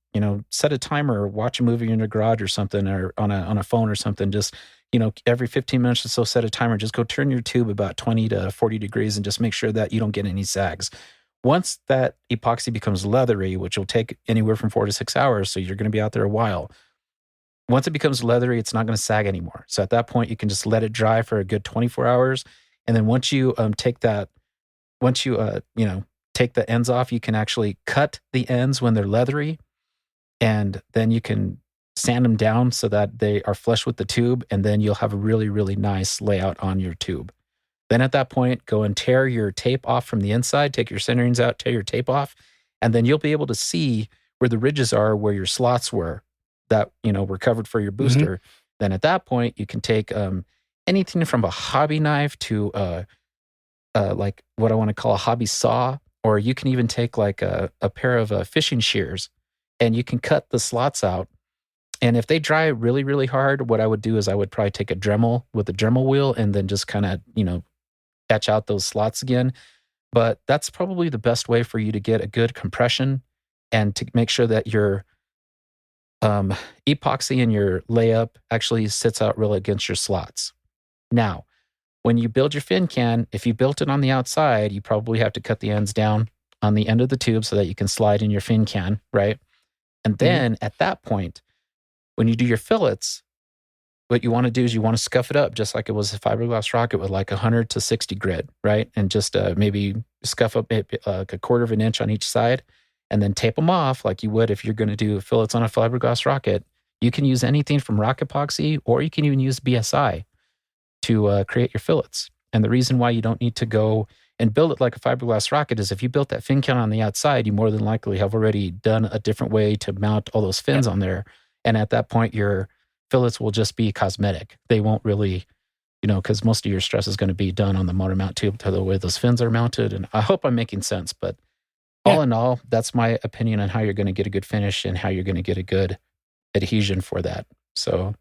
set a timer or watch a movie in your garage or something, or on a phone or something. Just, every 15 minutes or so, set a timer, just go turn your tube about 20 to 40 degrees and just make sure that you don't get any sags. Once that epoxy becomes leathery, which will take anywhere from 4 to 6 hours, so you're going to be out there a while. Once it becomes leathery, it's not going to sag anymore. So at that point, you can just let it dry for a good 24 hours. And then once you take the ends off, you can actually cut the ends when they're leathery, and then you can sand them down so that they are flush with the tube, and then you'll have a really, really nice layout on your tube. Then at that point, go and tear your tape off from the inside, take your centerings out, tear your tape off, and then you'll be able to see where the ridges are, where your slots were that, were covered for your booster. Mm-hmm. Then at that point, you can take anything from a hobby knife to like what I want to call a hobby saw, or you can even take like a pair of fishing shears, and you can cut the slots out. And if they dry really, really hard, what I would do is I would probably take a Dremel with a Dremel wheel and then just kind of, etch out those slots again. But that's probably the best way for you to get a good compression and to make sure that your epoxy in your layup actually sits out real against your slots. Now, when you build your fin can, if you built it on the outside, you probably have to cut the ends down on the end of the tube so that you can slide in your fin can, right? And then at that point, when you do your fillets, what you want to do is you want to scuff it up just like it was a fiberglass rocket with like 100 to 60 grit, right? And just maybe scuff up like a quarter of an inch on each side and then tape them off like you would if you're going to do fillets on a fiberglass rocket. You can use anything from rock epoxy, or you can even use BSI to create your fillets. And the reason why you don't need to go and build it like a fiberglass rocket is if you built that fin count on the outside, you more than likely have already done a different way to mount all those fins on there. And at that point, your fillets will just be cosmetic. They won't really, because most of your stress is going to be done on the motor mount tube to the way those fins are mounted. And I hope I'm making sense, but all in all, that's my opinion on how you're going to get a good finish and how you're going to get a good adhesion for that. So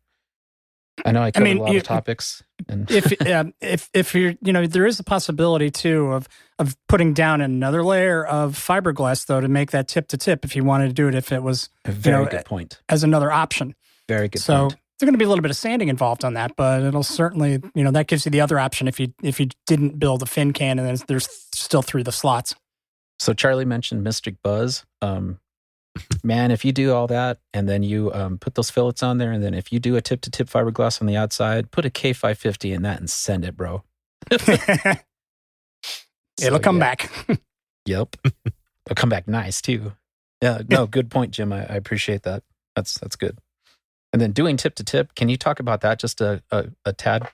I know I covered a lot of topics. And if you're, there is a possibility too of putting down another layer of fiberglass though to make that tip to tip if you wanted to do it, if it was a very good point as another option. Very good point. So there's going to be a little bit of sanding involved on that, but it'll certainly, that gives you the other option if you didn't build a fin can and then there's still through the slots. So Charlie mentioned Mystic Buzz. Man, if you do all that and then you put those fillets on there, and then if you do a tip-to-tip fiberglass on the outside, put a K550 in that and send it, bro. It'll come back. Yep. It'll come back nice, too. Yeah, no, good point, Jim. I appreciate that. That's good. And then doing tip-to-tip, can you talk about that just a tad?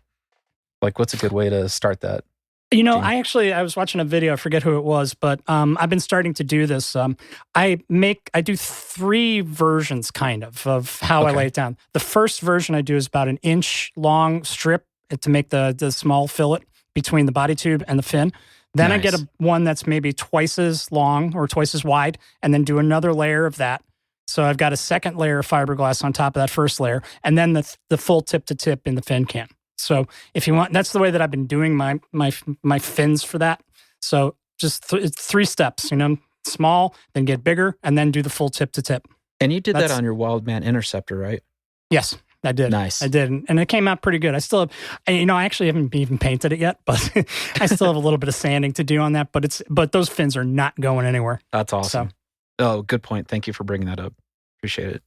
Like, what's a good way to start that? I was watching a video, I forget who it was, but I've been starting to do this. I do 3 versions kind of how I lay it down. The first version I do is about an inch long strip to make the small fillet between the body tube and the fin. Then I get one that's maybe twice as long or twice as wide, and then do another layer of that. So I've got a second layer of fiberglass on top of that first layer, and then the full tip to tip in the fin can. So if you want, that's the way that I've been doing my fins for that. So just it's 3 steps, small, then get bigger, and then do the full tip to tip. And you did that on your Wildman Interceptor, right? Yes, I did. Nice. I did. And it came out pretty good. I still have, I actually haven't even painted it yet, but I still have a little bit of sanding to do on that, but those fins are not going anywhere. That's awesome. Oh, good point. Thank you for bringing that up. Appreciate it.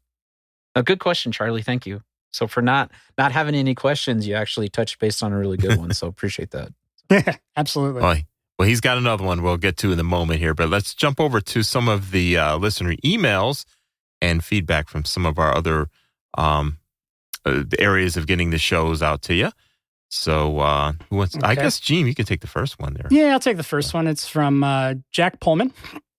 A good question, Charlie. Thank you. So for not having any questions, you actually touched base on a really good one. So appreciate that. Absolutely. Well, he's got another one we'll get to in a moment here, but let's jump over to some of the listener emails and feedback from some of our other areas of getting the shows out to you. So I guess, Gene, you can take the first one there. Yeah, I'll take the first one. It's from Jack Pullman,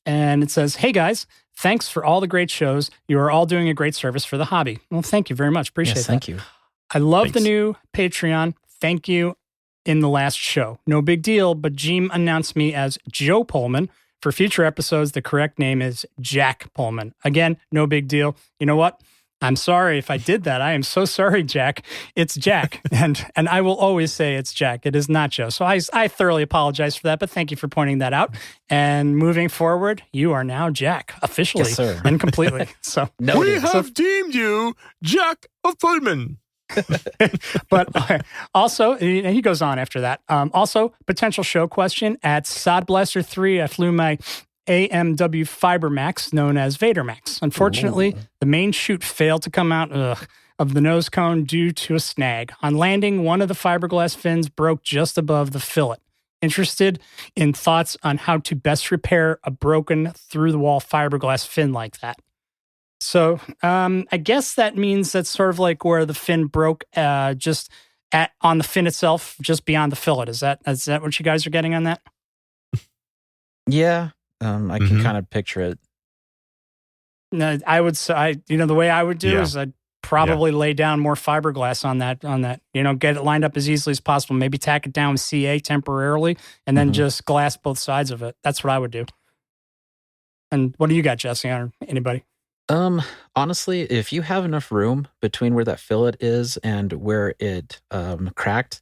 and it says, "Hey guys, thanks for all the great shows. You are all doing a great service for the hobby." Well, thank you very much. Appreciate that. Thank you. I love the new Patreon. Thank you in the last show. No big deal, but Jim announced me as Joe Pullman. For future episodes, the correct name is Jack Pullman. Again, no big deal. You know what? I'm sorry if I did that. I am so sorry, Jack. It's Jack. and I will always say it's Jack. It is not Joe. So I thoroughly apologize for that, but thank you for pointing that out. And moving forward, you are now Jack, officially and completely. So we have deemed you Jack of Pullman. But also, he goes on after that. Also, potential show question at Sod Blaster 3. I flew my AMW Fibermax, known as Vadermax. Unfortunately, the main chute failed to come out of the nose cone due to a snag. On landing, one of the fiberglass fins broke just above the fillet. Interested in thoughts on how to best repair a broken through-the-wall fiberglass fin like that. So I guess that means that's sort of like where the fin broke just on the fin itself, just beyond the fillet. Is that what you guys are getting on that? Yeah. I can kind of picture it. No, I would say, the way I would do is I'd probably lay down more fiberglass on that, get it lined up as easily as possible. Maybe tack it down with CA temporarily and then just glass both sides of it. That's what I would do. And what do you got, Jesse, or anybody? Honestly, if you have enough room between where that fillet is and where it cracked,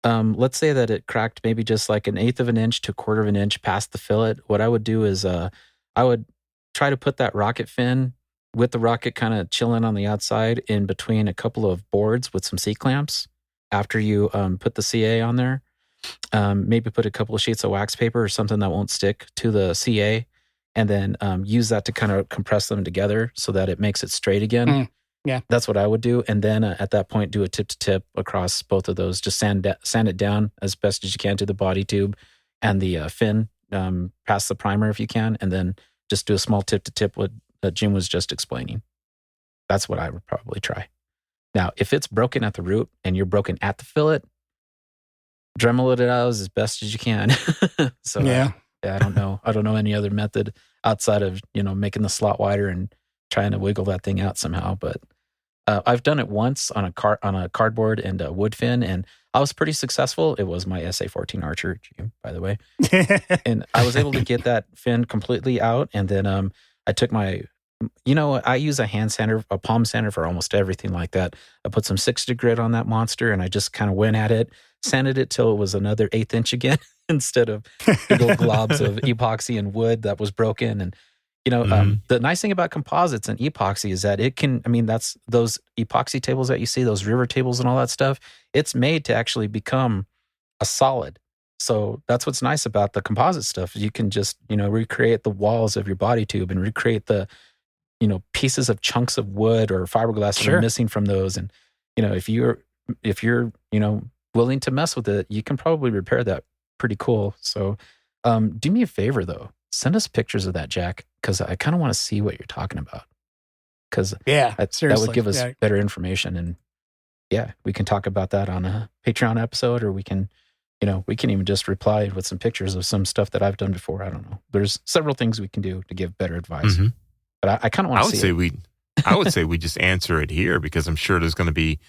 let's say that it cracked maybe just like 1/8 of an inch to 1/4 of an inch past the fillet. What I would do is I would try to put that rocket fin with the rocket kind of chilling on the outside in between a couple of boards with some C-clamps after you put the CA on there. Maybe put a couple of sheets of wax paper or something that won't stick to the CA, and then use that to kind of compress them together so that it makes it straight again. Yeah. That's what I would do. And then at that point, do a tip to tip across both of those. Just sand it down as best as you can to the body tube and the fin, past the primer if you can. And then just do a small tip to tip what Jim was just explaining. That's what I would probably try. Now, if it's broken at the root and you're broken at the fillet, Dremel it out as best as you can. So I don't know. I don't know any other method outside of, making the slot wider and trying to wiggle that thing out somehow. But I've done it once on a cardboard and a wood fin, and I was pretty successful. It was my SA-14 Archer, by the way. And I was able to get that fin completely out. And then I took my, I use a hand sander, a palm sander for almost everything like that. I put some 6 grit on that monster, and I just kind of went at it, sanded it till it was another 1/8 inch again instead of big old globs of epoxy and wood that was broken. And the nice thing about composites and epoxy is that it can, that's those epoxy tables that you see, those river tables and all that stuff, it's made to actually become a solid. So that's what's nice about the composite stuff. You can just, recreate the walls of your body tube and recreate the, pieces of chunks of wood or fiberglass that are missing from those. And, if you're, willing to mess with it, you can probably repair that pretty cool. So do me a favor though. Send us pictures of that, Jack, because I kind of want to see what you're talking about. Because that would give us better information. And we can talk about that on a Patreon episode, or we can even just reply with some pictures of some stuff that I've done before. I don't know. There's several things we can do to give better advice. Mm-hmm. But I kind of want to see it. I would say we just answer it here, because I'm sure there's going to be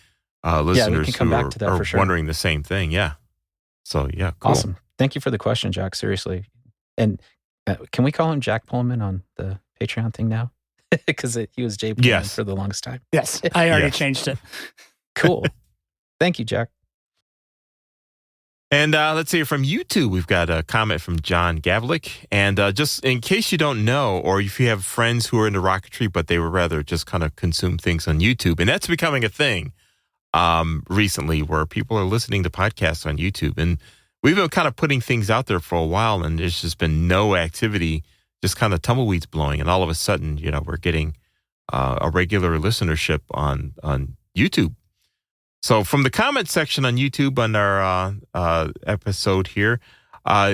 listeners who are wondering the same thing. Yeah. So, cool. Awesome. Thank you for the question, Jack. Seriously. And can we call him Jack Pullman on the Patreon thing now? Because he was Jay Pullman for the longest time. Yes, I already changed it. Cool. Thank you, Jack. And let's see, from YouTube, we've got a comment from John Gavlik. And just in case you don't know, or if you have friends who are into rocketry, but they would rather just kind of consume things on YouTube, and that's becoming a thing recently, where people are listening to podcasts on YouTube. And we've been kind of putting things out there for a while, and there's just been no activity, just kind of tumbleweeds blowing. And all of a sudden, we're getting a regular listenership on YouTube. So from the comment section on YouTube on our episode here,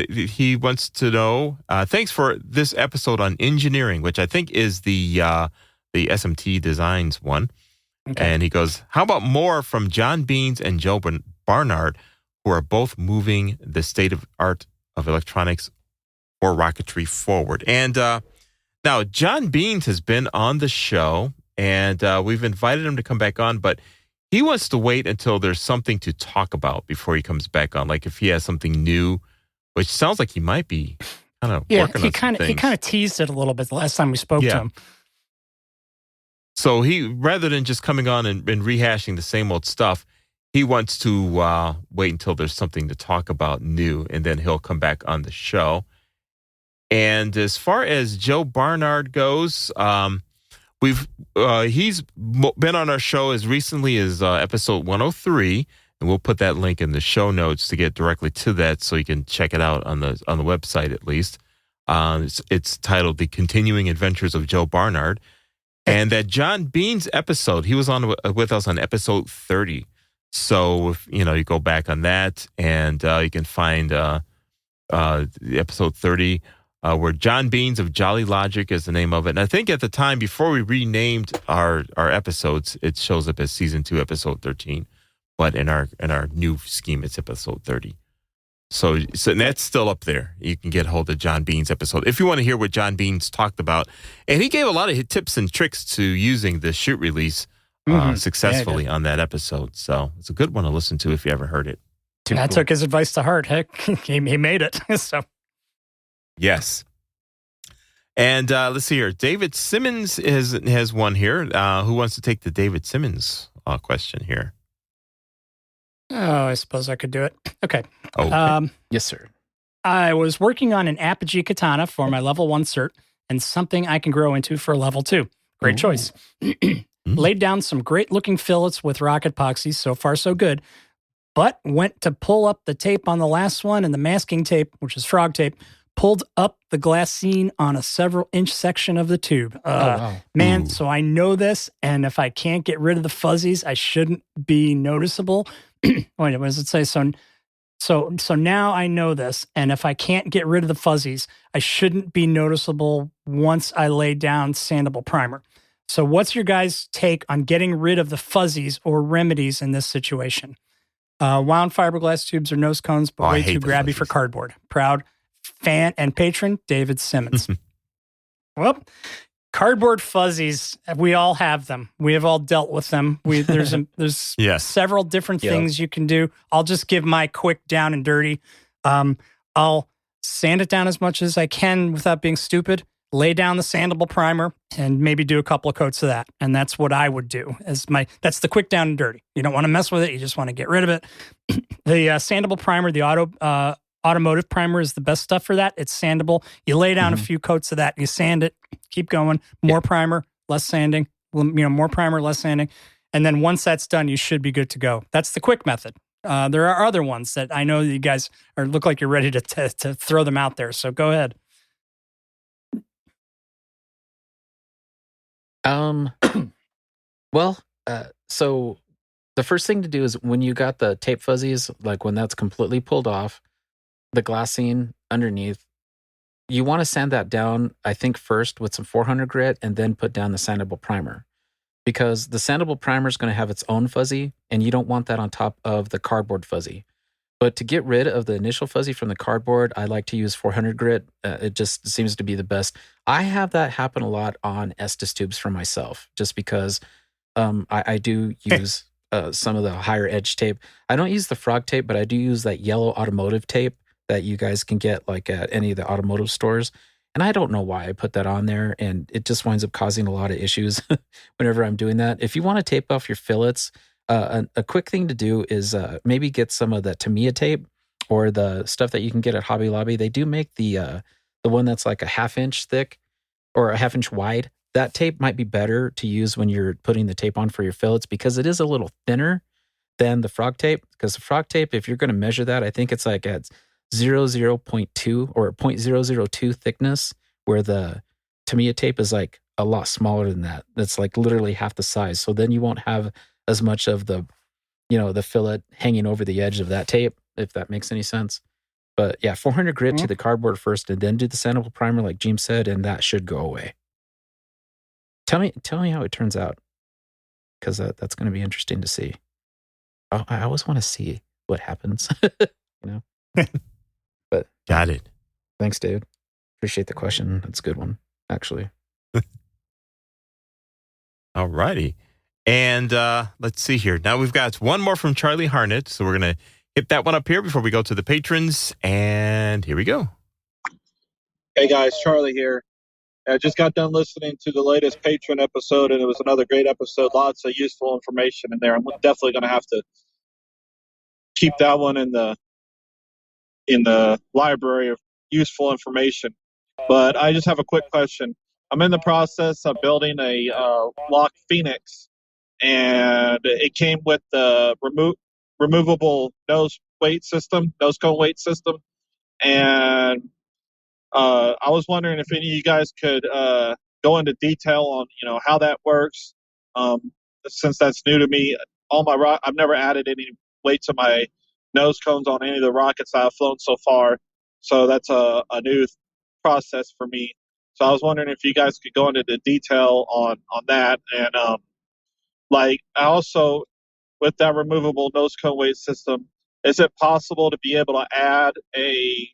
he wants to know, thanks for this episode on engineering, which I think is the SMT Designs one. Okay. And he goes, how about more from John Beans and Joe Barnard, who are both moving the state of art of electronics or rocketry forward? And now John Beans has been on the show, and we've invited him to come back on, but he wants to wait until there's something to talk about before he comes back on. Like if he has something new, which sounds like he might be kind of working on some things. He kind of teased it a little bit the last time we spoke to him. So he, rather than just coming on and rehashing the same old stuff, he wants to wait until there's something to talk about new, and then he'll come back on the show. And as far as Joe Barnard goes, he's been on our show as recently as episode 103, and we'll put that link in the show notes to get directly to that, so you can check it out on the website at least. It's titled "The Continuing Adventures of Joe Barnard," and that John Beans episode, he was on with us on episode 30. So if you go back on that, and you can find episode 30. Where John Beans of Jolly Logic is the name of it. And I think at the time, before we renamed our episodes, it shows up as season 2, episode 13. But in our new scheme, it's episode 30. So that's still up there. You can get hold of John Beans' episode if you want to hear what John Beans talked about. And he gave a lot of tips and tricks to using the shoot release successfully on that episode. So it's a good one to listen to if you ever heard it. I took his advice to heart. Heck, he made it. So. Yes. And let's see here. David Simmons has one here. Who wants to take the David Simmons question here? Oh, I suppose I could do it. Okay. Yes, sir. I was working on an Apogee katana for my level 1 cert, and something I can grow into for level 2. Great choice. Laid down some great looking fillets with rocket epoxy. So far, so good. But went to pull up the tape on the last one, and the masking tape, which is frog tape, pulled up the glassine on a several-inch section of the tube. wow. Man, Ooh. so I know this, and if I can't get rid of the fuzzies, I shouldn't be noticeable. Wait, what does it say? So now I know this, and if I can't get rid of the fuzzies, I shouldn't be noticeable once I lay down sandable primer. So what's your guys' take on getting rid of the fuzzies or remedies in this situation? Wound fiberglass tubes or nose cones, but Oh, I way hate too the grabby for fuzzies. cardboard. Proud fan and patron, David Simmons. Well, cardboard fuzzies, we all have them. We have all dealt with them. There's Yes. several different Yep. things you can do. I'll just give my quick down and dirty. I'll sand it down as much as I can without being stupid, lay down the sandable primer, and maybe do a couple of coats of that. And that's what I would do. That's the quick down and dirty. You don't want to mess with it. You just want to get rid of it. The sandable primer, the automotive primer is the best stuff for that. It's sandable. You lay down a few coats of that. You sand it. Keep going. More primer, less sanding. More primer, less sanding. And then once that's done, you should be good to go. That's the quick method. There are other ones that I know that you guys look like you're ready to throw them out there. So go ahead. Well, so the first thing to do is when you got the tape fuzzies, like when that's completely pulled off, the glassine underneath, you want to sand that down, I think, first with some 400 grit and then put down the sandable primer. Because the sandable primer is going to have its own fuzzy, and you don't want that on top of the cardboard fuzzy. But to get rid of the initial fuzzy from the cardboard, I like to use 400 grit. It just seems to be the best. I have that happen a lot on Estes tubes for myself, just because I do use some of the higher edge tape. I don't use the frog tape, but I do use that yellow automotive tape that you guys can get like at any of the automotive stores. And I don't know why I put that on there, and it just winds up causing a lot of issues whenever I'm doing that. If you want to tape off your fillets, a quick thing to do is maybe get some of the Tamiya tape or the stuff that you can get at Hobby Lobby. They do make the one that's like a 1/2 inch thick or a 1/2 inch wide. That tape might be better to use when you're putting the tape on for your fillets because it is a little thinner than the frog tape. Because the frog tape, if you're going to measure that, I think it's like at 0.2 or 0.002 thickness, where the Tamiya tape is like a lot smaller than that. That's like literally half the size. So then you won't have as much of the, the fillet hanging over the edge of that tape, if that makes any sense. But yeah, 400 grit to the cardboard first, and then do the sandable primer, like Jim said, and that should go away. Tell me how it turns out, because that's going to be interesting to see. I always want to see what happens, But Got it. thanks, Dave. Appreciate the question. That's a good one, actually. All righty. And let's see here. Now we've got one more from Charlie Harnett. So we're going to hit that one up here before we go to the patrons. And here we go. Hey guys, Charlie here. I just got done listening to the latest patron episode, and it was another great episode. Lots of useful information in there. I'm definitely going to have to keep that one in the library of useful information. But I just have a quick question. I'm in the process of building a lock Phoenix, and it came with the removable nose cone weight system, and I was wondering if any of you guys could go into detail on how that works, since that's new to me. I've never added any weight to my nose cones on any of the rockets I've flown so far, so that's a new process for me. So I was wondering if you guys could go into the detail on that, and I also, with that removable nose cone weight system, is it possible to be able to add a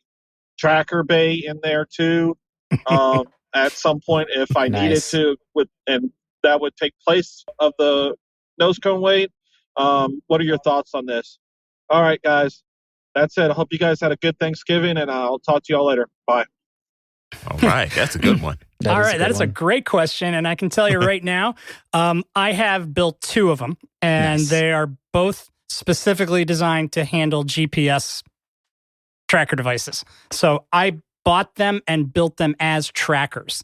tracker bay in there too at some point if I needed Nice. to, and that would take place of the nose cone weight? What are your thoughts on this? All right, guys, that's it. I hope you guys had a good Thanksgiving, and I'll talk to y'all later. Bye. All right. That's a good one. All right, that is a one. great question, and I can tell you right now, I have built 2 of them, and Nice. they are both specifically designed to handle GPS tracker devices. So I bought them and built them as trackers.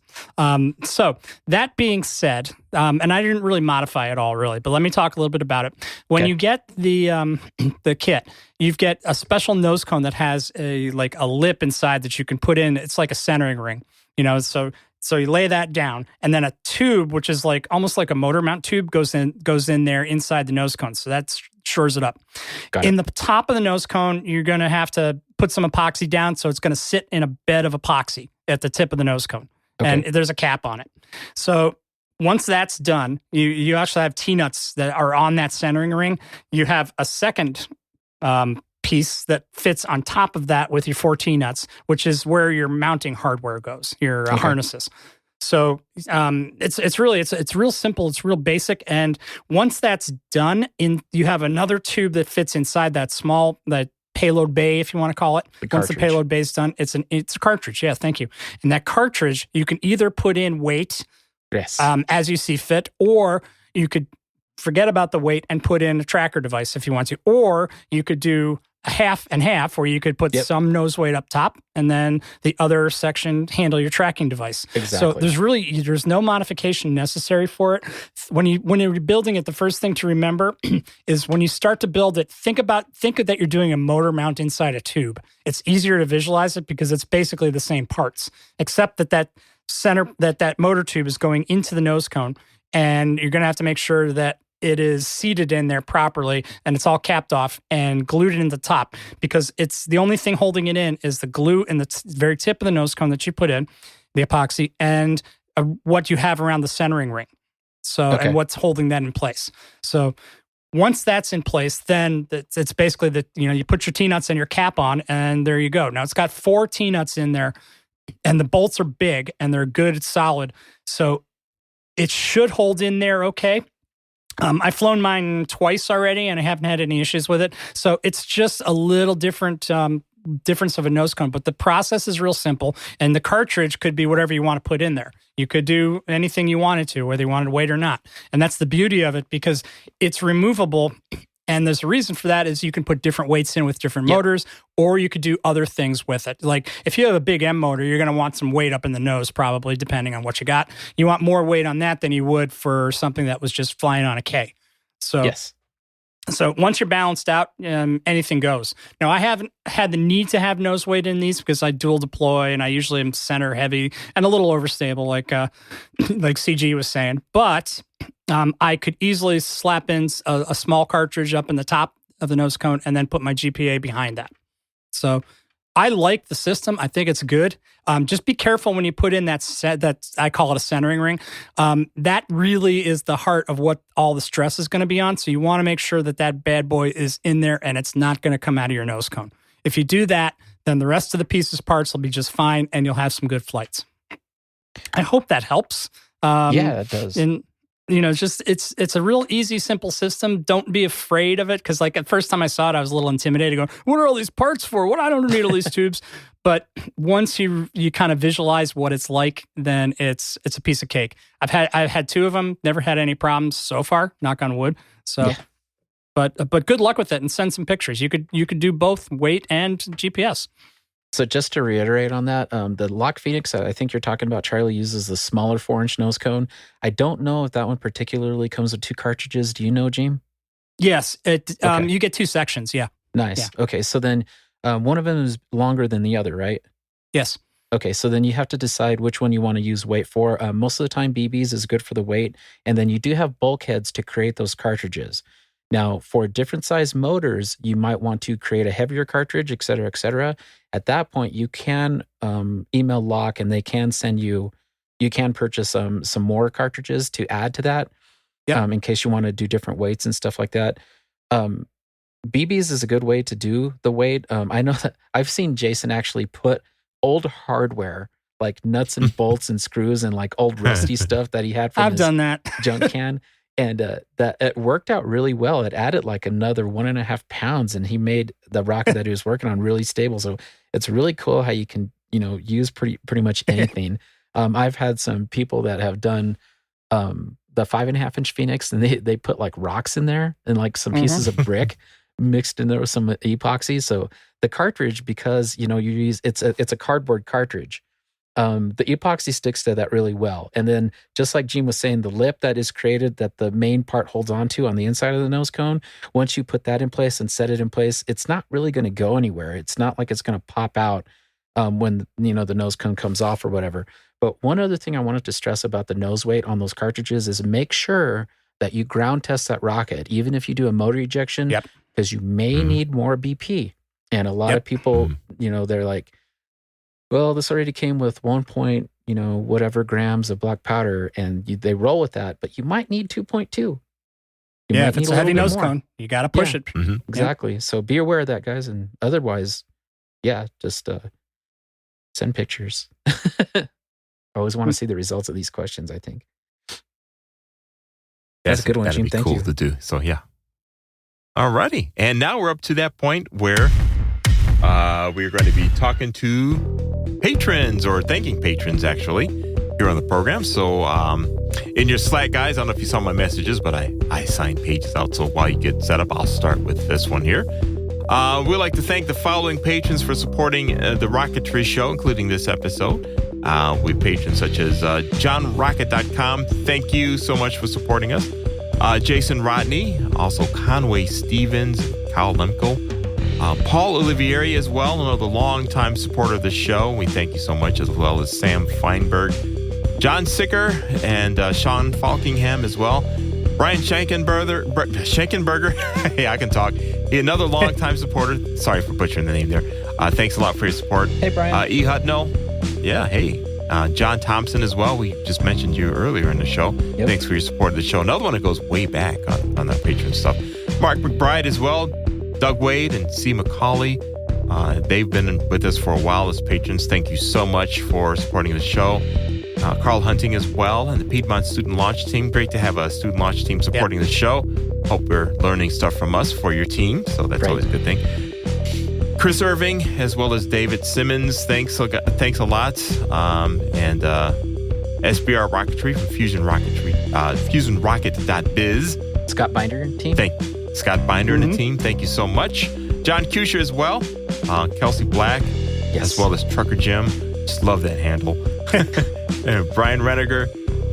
So that being said, and I didn't really modify it all really, but let me talk a little bit about it. When you get the kit, you get a special nose cone that has a lip inside that you can put in. It's like a centering ring, So you lay that down, and then a tube, which is almost like a motor mount tube, goes in there inside the nose cone. So that shores it up. In the top of the nose cone, you're going to have to put some epoxy down, so it's going to sit in a bed of epoxy at the tip of the nose cone, and there's a cap on it. So once that's done, you actually have T-nuts that are on that centering ring. You have a second piece that fits on top of that with your 4 T-nuts, which is where your mounting hardware goes, your harnesses. So it's real simple. It's real basic. And once that's done, you have another tube that fits inside that payload bay, if you want to call it. Once the payload bay is done, it's a cartridge. Yeah, thank you. And that cartridge, you can either put in weight, as you see fit, or you could forget about the weight and put in a tracker device if you want to, or you could do a half and half, where you could put some nose weight up top and then the other section handle your tracking device. So there's no modification necessary for it. When you're building it, the first thing to remember is when you start to build it, think that you're doing a motor mount inside a tube. It's easier to visualize it because it's basically the same parts, except that motor tube is going into the nose cone, and you're going to have to make sure that it is seated in there properly and it's all capped off and glued in the top, because it's the only thing holding it in is the glue in the very tip of the nose cone that you put in, the epoxy, and what you have around the centering ring. And what's holding that in place. So once that's in place, then it's basically you put your T-nuts and your cap on, and there you go. Now it's got 4 T-nuts in there, and the bolts are big and they're good, it's solid. So it should hold in there okay. I've flown mine twice already, and I haven't had any issues with it. So it's just a little difference of a nose cone, but the process is real simple. And the cartridge could be whatever you want to put in there. You could do anything you wanted to, whether you wanted weight or not. And that's the beauty of it, because it's removable. And there's a reason for that is you can put different weights in with different motors, or you could do other things with it. Like if you have a big M motor, you're going to want some weight up in the nose, probably, depending on what you got. You want more weight on that than you would for something that was just flying on a K. So once you're balanced out, anything goes. Now, I haven't had the need to have nose weight in these because I dual deploy, and I usually am center heavy and a little overstable, like CG was saying. But I could easily slap in a small cartridge up in the top of the nose cone and then put my GPA behind that. So I like the system. I think it's good. Just be careful when you put in that I call it a centering ring. That really is the heart of what all the stress is going to be on. So you want to make sure that bad boy is in there and it's not going to come out of your nose cone. If you do that, then the rest of the parts will be just fine, and you'll have some good flights. I hope that helps. Yeah, it does. And it's a real easy, simple system. Don't be afraid of it, because at first time I saw it, I was a little intimidated, going, "What are all these parts for? I don't need all these tubes." But once you kind of visualize what it's like, then it's a piece of cake. I've had 2 of them, never had any problems so far. Knock on wood. So, but good luck with it, and send some pictures. You could do both weight and GPS. So just to reiterate on that, the Lock Phoenix, I think you're talking about, Charlie, uses the smaller 4-inch nose cone. I don't know if that one particularly comes with 2 cartridges. Do you know, Jim? Yes. You get 2 sections, yeah. Nice. Yeah. Okay, so then one of them is longer than the other, right? Yes. Okay, so then you have to decide which one you want to use weight for. Most of the time, BBs is good for the weight, and then you do have bulkheads to create those cartridges. Now, for different size motors, you might want to create a heavier cartridge, et cetera, et cetera. At that point, you can email Lock, and they can send you can purchase some more cartridges to add to that, in case you want to do different weights and stuff like that. BBs is a good way to do the weight. I know that I've seen Jason actually put old hardware, like nuts and bolts and screws and like old rusty stuff that he had from his done that. junk can. And that it worked out really well. It added like another 1.5 pounds, and he made the rocket that he was working on really stable. So it's really cool how you can, use pretty much anything. I've had some people that have done the 5.5-inch Phoenix, and they put like rocks in there and like some pieces of brick mixed in there with some epoxy. So the cartridge, because you use it's a cardboard cartridge. The epoxy sticks to that really well. And then just like Gene was saying, the lip that is created that the main part holds onto on the inside of the nose cone, once you put that in place and set it in place, it's not really going to go anywhere. It's not like it's going to pop out when the nose cone comes off or whatever. But one other thing I wanted to stress about the nose weight on those cartridges is make sure that you ground test that rocket, even if you do a motor ejection, because you may need more BP. And a lot of people, they're like, well, this already came with 1 point, whatever grams of black powder, and they roll with that, but you might need 2.2. If it's a heavy nose cone, you got to push it. Exactly. So be aware of that, guys. And otherwise, just send pictures. I always want to see the results of these questions, I think. That's a good one, Gene. Thank you. That'd be cool to do. So, yeah. All righty. And now we're up to that point where we're going to be talking to patrons, or thanking patrons, actually, here on the program. So in your Slack, guys, I don't know if you saw my messages, but I signed pages out. So while you get set up, I'll start with this one here. We'd like to thank the following patrons for supporting the Rocketry Show, including this episode. We have patrons such as JohnRocket.com. Thank you so much for supporting us. Jason Rodney, also Conway Stevens, Kyle Lemko, Paul Olivieri as well, another longtime supporter of the show. We thank you so much, as well as Sam Feinberg, John Sicker, and Sean Falkingham as well. Brian Schenkenberger. Hey, I can talk. Another longtime supporter. Sorry for butchering the name there. Thanks a lot for your support. Hey, Brian. E. Hutno. Yeah, hey. John Thompson as well. We just mentioned you earlier in the show. Yep. Thanks for your support of the show. Another one that goes way back on that Patreon stuff. Mark McBride as well. Doug Wade and C. McCauley. They've been with us for a while as patrons. Thank you so much for supporting the show. Carl Hunting as well, and the Piedmont Student Launch Team. Great to have a student launch team supporting the show. Hope we're learning stuff from us for your team, so that's always a good thing. Chris Irving, as well as David Simmons, thanks a lot. And SBR Rocketry from FusionRocket.biz. Scott Binder team. Scott Binder and the team, thank you so much. John Kusher as well. Kelsey Black, as well as Trucker Jim. Just love that handle. And Brian Reniger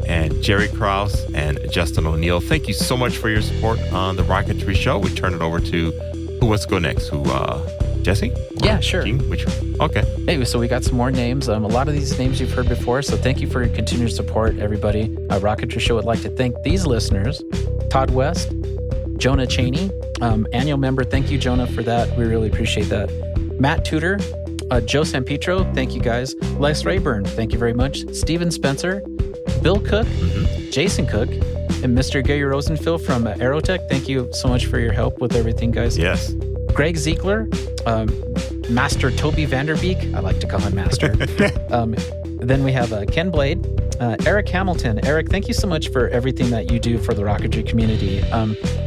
and Jerry Krause and Justin O'Neill. Thank you so much for your support on the Rocketry Show. We turn it over to who wants to go next? Jesse? Yeah, sure. Gene? Okay. Hey, so we got some more names. A lot of these names you've heard before, so thank you for your continued support, everybody. Rocketry Show would like to thank these listeners: Todd West, Jonah Cheney, annual member. Thank you, Jonah, for that. We really appreciate that. Matt Tudor, Joe Sampetro, thank you guys. Les Rayburn, thank you very much. Steven Spencer, Bill Cook, Jason Cook, and Mr. Gary Rosenfield from Aerotech. Thank you so much for your help with everything, guys. Yes. Greg Ziegler, Master Toby Vanderbeek. I like to call him Master. Then we have Ken Blade, Eric Hamilton. Eric, thank you so much for everything that you do for the rocketry community.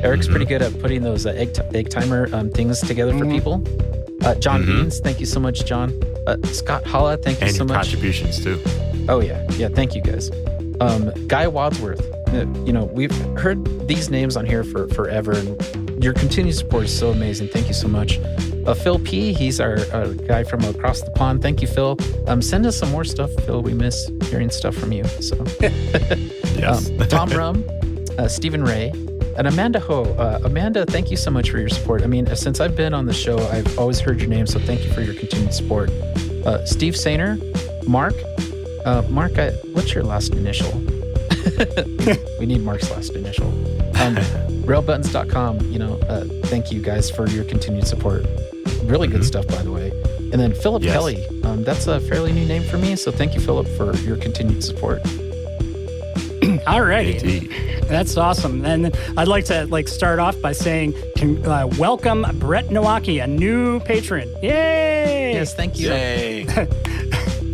Eric's pretty good at putting those egg timer things together for people. John Beans, thank you so much, John. Scott Holla, thank you so much. And contributions too. Oh yeah, thank you guys. Guy Wadsworth, we've heard these names on here for forever, and your continued support is so amazing. Thank you so much. Phil P, he's our guy from across the pond. Thank you, Phil. Send us some more stuff, Phil. We miss hearing stuff from you. So, yes. Tom Rum, Stephen Ray, and Amanda Ho. Amanda, thank you so much for your support. I mean, since I've been on the show, I've always heard your name, so thank you for your continued support. Steve Sainer, Mark. Mark, what's your last initial? We need Mark's last initial. Railbuttons.com, thank you guys for your continued support. Really good stuff, by the way. And then Philip Kelly, that's a fairly new name for me, so thank you, Philip, for your continued support. All righty. That's awesome. And I'd like to start off by saying welcome Brett Nowaki, a new patron. Yay! Yes, thank you. Yay!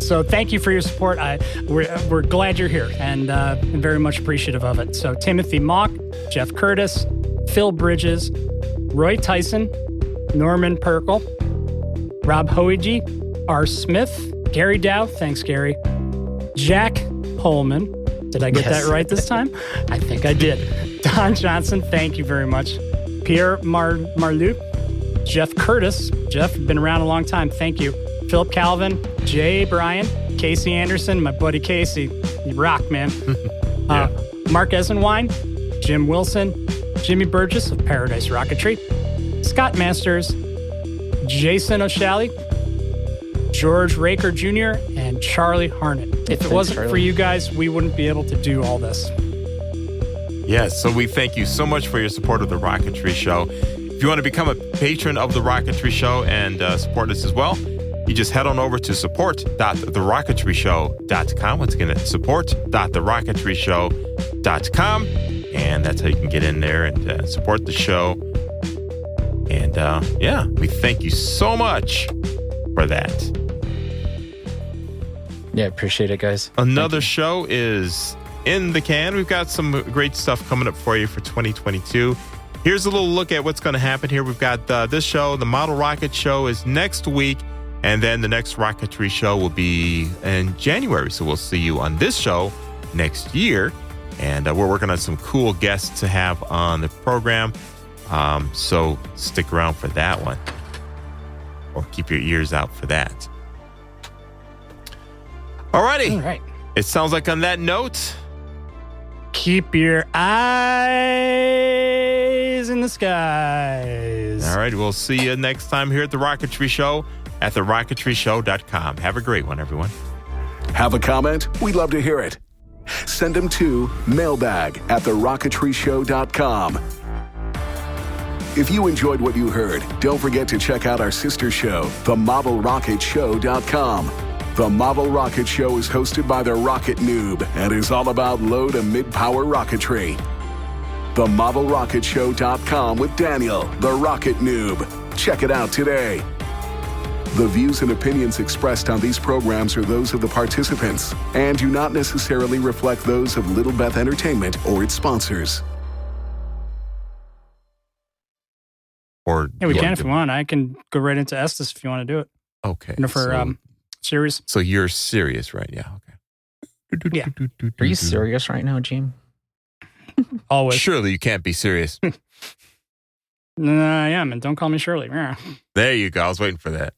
So thank you for your support. We're glad you're here and very much appreciative of it. So Timothy Mock, Jeff Curtis, Phil Bridges, Roy Tyson, Norman Perkle, Rob Hoege, R. Smith, Gary Dow, thanks Gary, Jack Holman. Did I get that right this time? I think I did. Don Johnson, thank you very much. Pierre Marloux, Jeff Curtis. Jeff, been around a long time. Thank you. Philip Calvin, Jay Bryan, Casey Anderson, my buddy Casey. You rock, man. Mark Esenwine, Jim Wilson, Jimmy Burgess of Paradise Rocketry, Scott Masters, Jason O'Shalley, George Raker Jr., and Charlie Harnett. If it wasn't for you guys, we wouldn't be able to do all this. Yes, so we thank you so much for your support of The Rocketry Show. If you want to become a patron of The Rocketry Show and support us as well, you just head on over to support.TheRocketryShow.com. Once again, it's support.TheRocketryShow.com. And that's how you can get in there and support the show. And we thank you so much for that. Yeah, appreciate it, guys. Another show is in the can. We've got some great stuff coming up for you for 2022. Here's a little look at what's going to happen here. We've got this show, the Model Rocket Show, is next week. And then the next Rocketry Show will be in January. So we'll see you on this show next year. And we're working on some cool guests to have on the program. So stick around for that one. Or keep your ears out for that. Alrighty. All right. It sounds like on that note, keep your eyes in the skies. All right. We'll see you next time here at The Rocketry Show at TheRocketryShow.com. Have a great one, everyone. Have a comment? We'd love to hear it. Send them to mailbag@TheRocketryShow.com. If you enjoyed what you heard, don't forget to check out our sister show, TheModelRocketShow.com. The Model Rocket Show is hosted by the Rocket Noob and is all about low to mid-power rocketry. TheModelRocketShow.com with Daniel, the Rocket Noob. Check it out today. The views and opinions expressed on these programs are those of the participants and do not necessarily reflect those of Little Beth Entertainment or its sponsors. Or Yeah, we can if we want. I can go right into Estes if you want to do it. Okay. For serious. So you're serious, right? Yeah. Okay. Yeah. Are you serious right now, Jim? Always. Surely you can't be serious. I am, and don't call me Shirley. There you go. I was waiting for that.